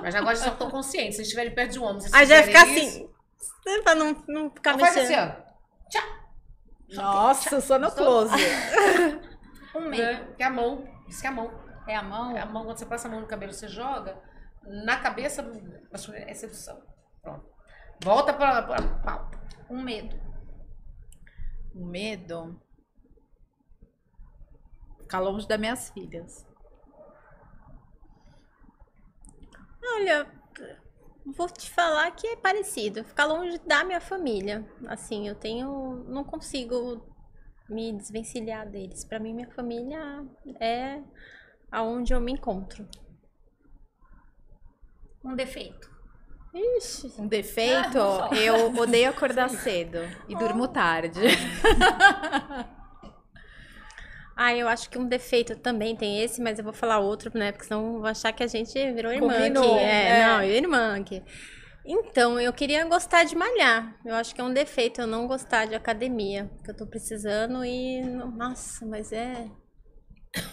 Mas agora já estão conscientes. Se estiverem perto de um homem, vocês Aí já vai ficar fizerem isso, assim. Pra não ficar Não faz assim, mexendo. ó. Nossa, só no close. Um medo. Né? Que é a mão. Isso que é a mão. É a mão? É a mão, quando você passa a mão no cabelo, você joga. Na cabeça, é sedução. Pronto. Volta pra pauta. Um medo. O medo... Ficar longe das minhas filhas. Olha, vou te falar que é parecido. Ficar longe da minha família. Assim, eu tenho. Não consigo me desvencilhar deles. Pra mim, minha família é aonde eu me encontro. Um defeito. Ixi. Um defeito, Ah, não. eu odeio acordar cedo e durmo tarde. Ah, eu acho que um defeito também tem esse, mas eu vou falar outro, né? Porque senão vão achar que a gente virou irmã Combinou, aqui. é. Não, irmã aqui. Então, eu queria gostar de malhar. Eu acho que é um defeito eu não gostar de academia. Porque eu tô precisando e. Nossa, mas é.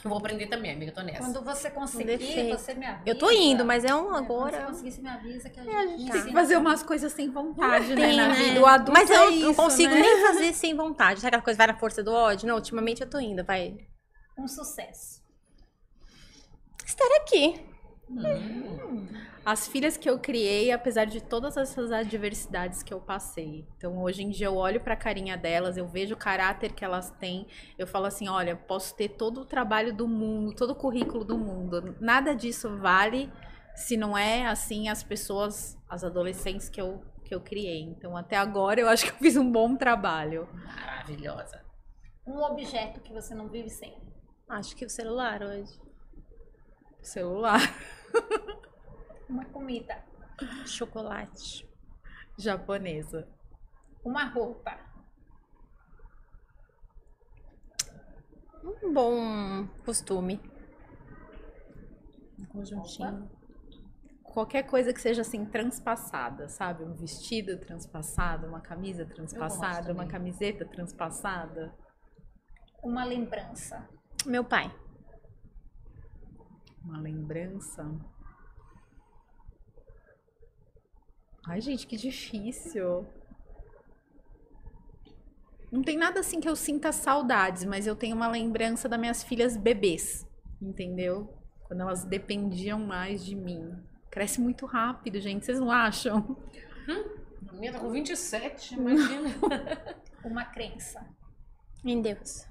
Eu vou aprender também, amiga, tô nessa. Quando você conseguir, defeito. você me avisa. Eu tô indo, mas é um Quando agora. você conseguir, você me avisa que a a gente gente Tem que fazer umas coisas sem vontade, né, Tem, na né? vida. O adulto Mas eu é não isso, consigo né? nem fazer sem vontade. Sabe aquela coisa vai na força do ódio? Não, ultimamente eu tô indo, vai. Um sucesso. Estar aqui. As filhas que eu criei, apesar de todas essas adversidades que eu passei. Então, hoje em dia, eu olho pra carinha delas, eu vejo o caráter que elas têm. Eu falo assim, olha, posso ter todo o trabalho do mundo, todo o currículo do mundo. Nada disso vale se não é, assim, as pessoas, as adolescentes que eu criei. Então, até agora, eu acho que eu fiz um bom trabalho. Maravilhosa. Um objeto que você não vive sem. Acho que o celular hoje. Celular. Uma comida. Chocolate. Japonesa. Uma roupa. Um bom costume. Um conjuntinho. Qualquer coisa que seja assim, transpassada, sabe? Um vestido transpassado, uma camisa transpassada, uma também. camiseta transpassada. Uma lembrança. Meu pai. Uma lembrança. Ai, gente, que difícil. Não tem nada assim que eu sinta saudades, mas eu tenho uma lembrança das minhas filhas bebês, entendeu? Quando elas dependiam mais de mim. Cresce muito rápido, gente, vocês não acham? A minha tá com 27, imagina. Uma crença. Em Deus.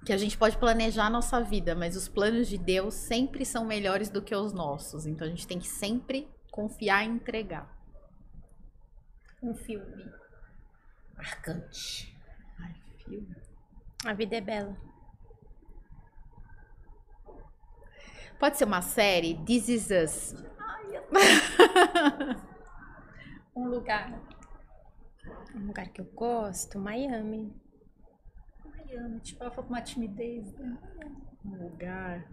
Que a gente pode planejar a nossa vida, mas os planos de Deus sempre são melhores do que os nossos. Então a gente tem que sempre confiar e entregar. Um filme. Marcante. Ai, filho. A vida é bela. Pode ser uma série? This Is Us. Um lugar. Um lugar que eu gosto, Miami. Miami, tipo, ela falou com uma timidez. Né? Um lugar.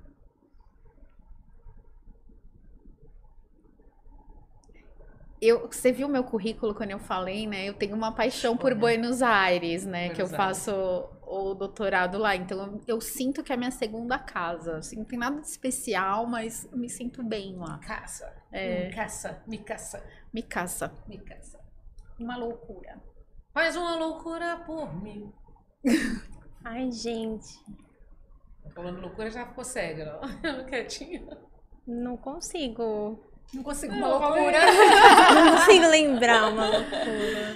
Você viu meu currículo quando eu falei, né? Eu tenho uma paixão por Buenos Aires, né? Que eu Buenos Aires. faço o doutorado lá. Então eu sinto que é a minha segunda casa. Assim, não tem nada de especial, mas eu me sinto bem lá. Caça. É. Me caça, me caça, Me caça. me caça. Uma loucura. Faz uma loucura por mim. Ai, gente. Falando loucura, já ficou cega, não? Quietinha. Não consigo. Não consigo uma loucura. Não consigo lembrar uma loucura.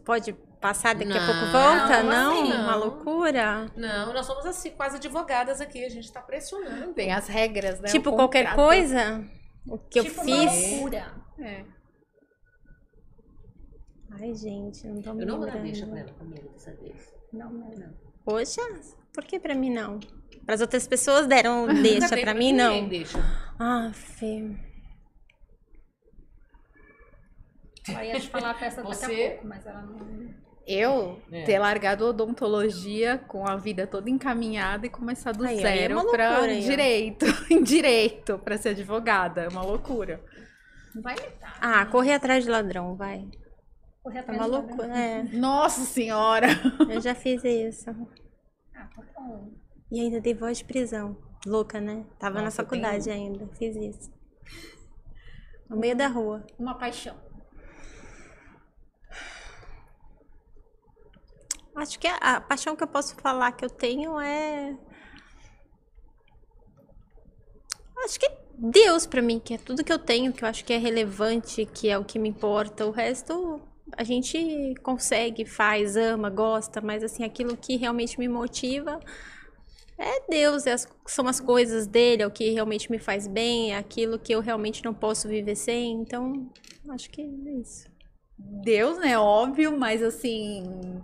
Pode passar daqui a pouco volta? Não? Assim, Uma loucura? Não, nós somos assim, quase advogadas aqui, a gente tá pressionando. Tem as regras, né? Tipo O qualquer contrato. coisa? O que Tipo eu uma fiz? loucura. É. Ai, gente, não tô me Eu não vou dar lembrando. deixa pra ela comigo dessa vez. Não, não. Poxa, por que pra mim não? Para as outras pessoas deram deixa, pra mim Ninguém não. deixa. Ah, Fê. Ela ia te falar a peça daqui Você- a pouco, mas ela não... Eu É. ter largado odontologia com a vida toda encaminhada e começar do Aí é zero uma pra loucura aí, ó. direito, em direito, pra ser advogada. É uma loucura. Não vai imitar. Ah, correr atrás de ladrão, vai. Correr É atrás uma de loucura. É, Nossa senhora! eu já fiz isso. Ah, tá bom. E ainda dei voz de prisão. Louca, né? Tava na Nossa, eu faculdade tenho- ainda. Fiz isso. No meio da rua. Uma paixão. Acho que a paixão que eu posso falar que eu tenho é. Acho que é Deus pra mim, que é tudo que eu tenho, que eu acho que é relevante, que é o que me importa. O resto a gente consegue, faz, ama, gosta, mas assim, aquilo que realmente me motiva é Deus, são as coisas dele, é o que realmente me faz bem, é aquilo que eu realmente não posso viver sem. Então, acho que é isso. Deus, né? Óbvio, mas assim.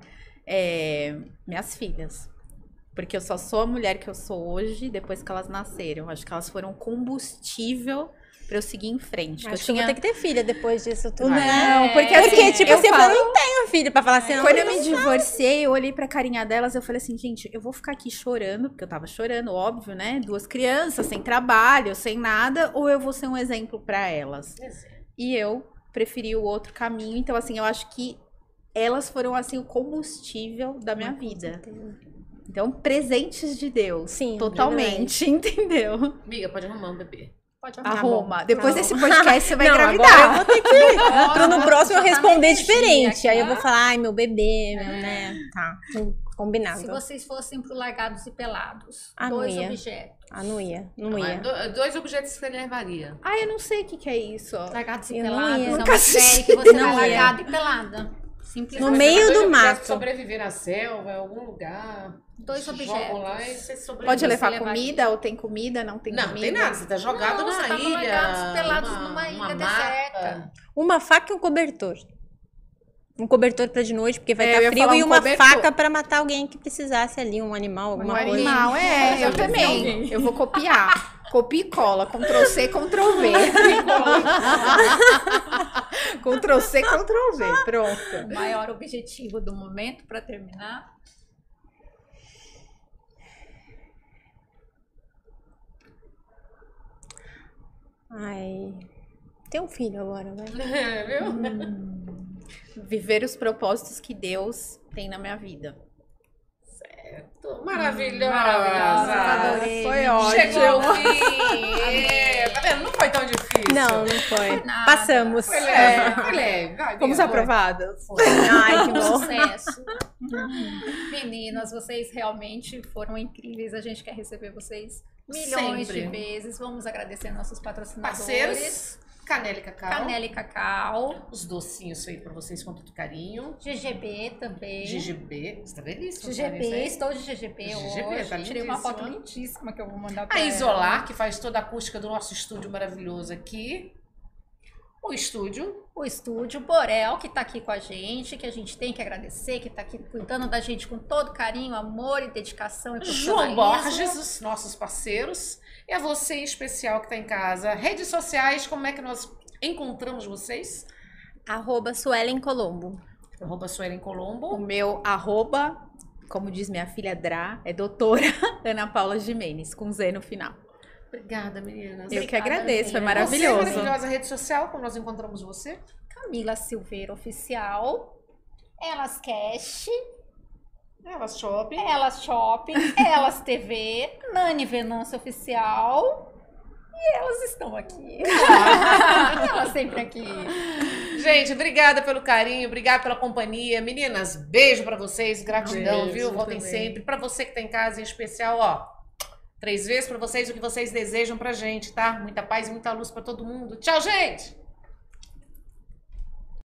Minhas filhas. Porque eu só sou a mulher que eu sou hoje depois que elas nasceram. Acho que elas foram combustível pra eu seguir em frente. Acho que eu vou ter que ter filha depois disso tudo, Não, né? porque assim, Porque, tipo eu assim, falo- eu não tenho filho pra falar assim, não. Quando eu me divorciei, eu olhei pra carinha delas, eu falei assim, gente, eu vou ficar aqui chorando, porque eu tava chorando, óbvio, né? 2 crianças, sem trabalho, sem nada, ou eu vou ser um exemplo pra elas? E eu preferi o outro caminho, então assim, eu acho que elas foram assim o combustível da minha vida. Então, presentes de Deus. Sim, totalmente, entendeu? Amiga, pode arrumar um bebê. Pode Arruma. bom. Depois Tá desse bom. podcast você vai Não, engravidar. agora eu vou ter que pra no próximo eu tá na responder energia diferente. aqui, Aí eu tá? vou falar, ai, meu bebê, né? Tá, combinado. Se vocês fossem pro Largados e Pelados, Ah, não 2 ia. objetos. Ah, não ia, não Mas ia. 2 objetos que você levaria. Ah, eu não sei o que que é isso. Largados e Eu não Pelados ia. é Nunca uma assisti. série que você Não vai ia. largado e pelada. Simplesmente. No meio do Dois mato. objetos sobreviver na selva, em algum lugar. 2 Jogam objetos. lá e você sobrevive. Pode levar levaria. comida ou tem comida? Não tem Não, comida? tem nada. Você tá jogado Não, na você tá no ilha. Largados e Pelados numa ilha mata. deserta. Uma faca e um cobertor. Um cobertor pra de noite, porque vai É, eu estar ia frio, falar e um uma cobertor. faca pra matar alguém que precisasse ali, um animal, alguma Um coisa. animal, eu também. Eu vou copiar. Copia e cola. Ctrl C, Ctrl V. Ctrl C, Ctrl V. Pronto. O maior objetivo do momento para terminar. Ai. Tem um filho agora, vai. É, viu? Viver os propósitos que Deus tem na minha vida. Maravilhosa. Adorei. Foi ótimo. Chegou ao fim. É, tá vendo? Não foi tão difícil. Não, não foi. nada. Passamos. Foi leve, foi leve. Vai, Fomos Bia, aprovadas. Ai, que bom. Sucesso. Meninas, vocês realmente foram incríveis. A gente quer receber vocês milhões Sempre. de vezes. Vamos agradecer nossos patrocinadores. Parceiros, Canela e Cacau. Canela e Cacau. Os docinhos aí pra vocês com todo carinho. GGB também. GGB. Você tá belíssimo. GGB, estou de GGB, GGB, hoje. tá Tirei uma lindíssima. foto lindíssima que eu vou mandar pra A ela. Isolar, que faz toda a acústica do nosso estúdio maravilhoso aqui. O estúdio. O estúdio Borel, que tá aqui com a gente, que a gente tem que agradecer, que tá aqui cuidando da gente com todo carinho, amor e dedicação e João profissionalismo. Borges, os nossos parceiros. E a você em especial que tá em casa. Redes sociais, como é que nós encontramos vocês? @Suelen Colombo. @Suelen O Colombo. meu arroba, como diz minha filha Dra, é doutora Ana Paula Gimenez, com Z no final. Obrigada, meninas. Eu que Obrigada, agradeço, foi menina. Você, maravilhoso. maravilhosa rede social, como nós encontramos você? Camila Silveira Oficial, Elas Cash, Elas Shopping. Elas Shopping, Elas TV, Nani Venâncio Oficial e elas estão aqui. Elas sempre aqui. Gente, obrigada pelo carinho, obrigada pela companhia. Meninas, beijo pra vocês, gratidão, viu? Voltem sempre. Pra você que tá em casa, em especial, ó, 3 vezes pra vocês o que vocês desejam pra gente, tá? Muita paz e muita luz pra todo mundo. Tchau, gente!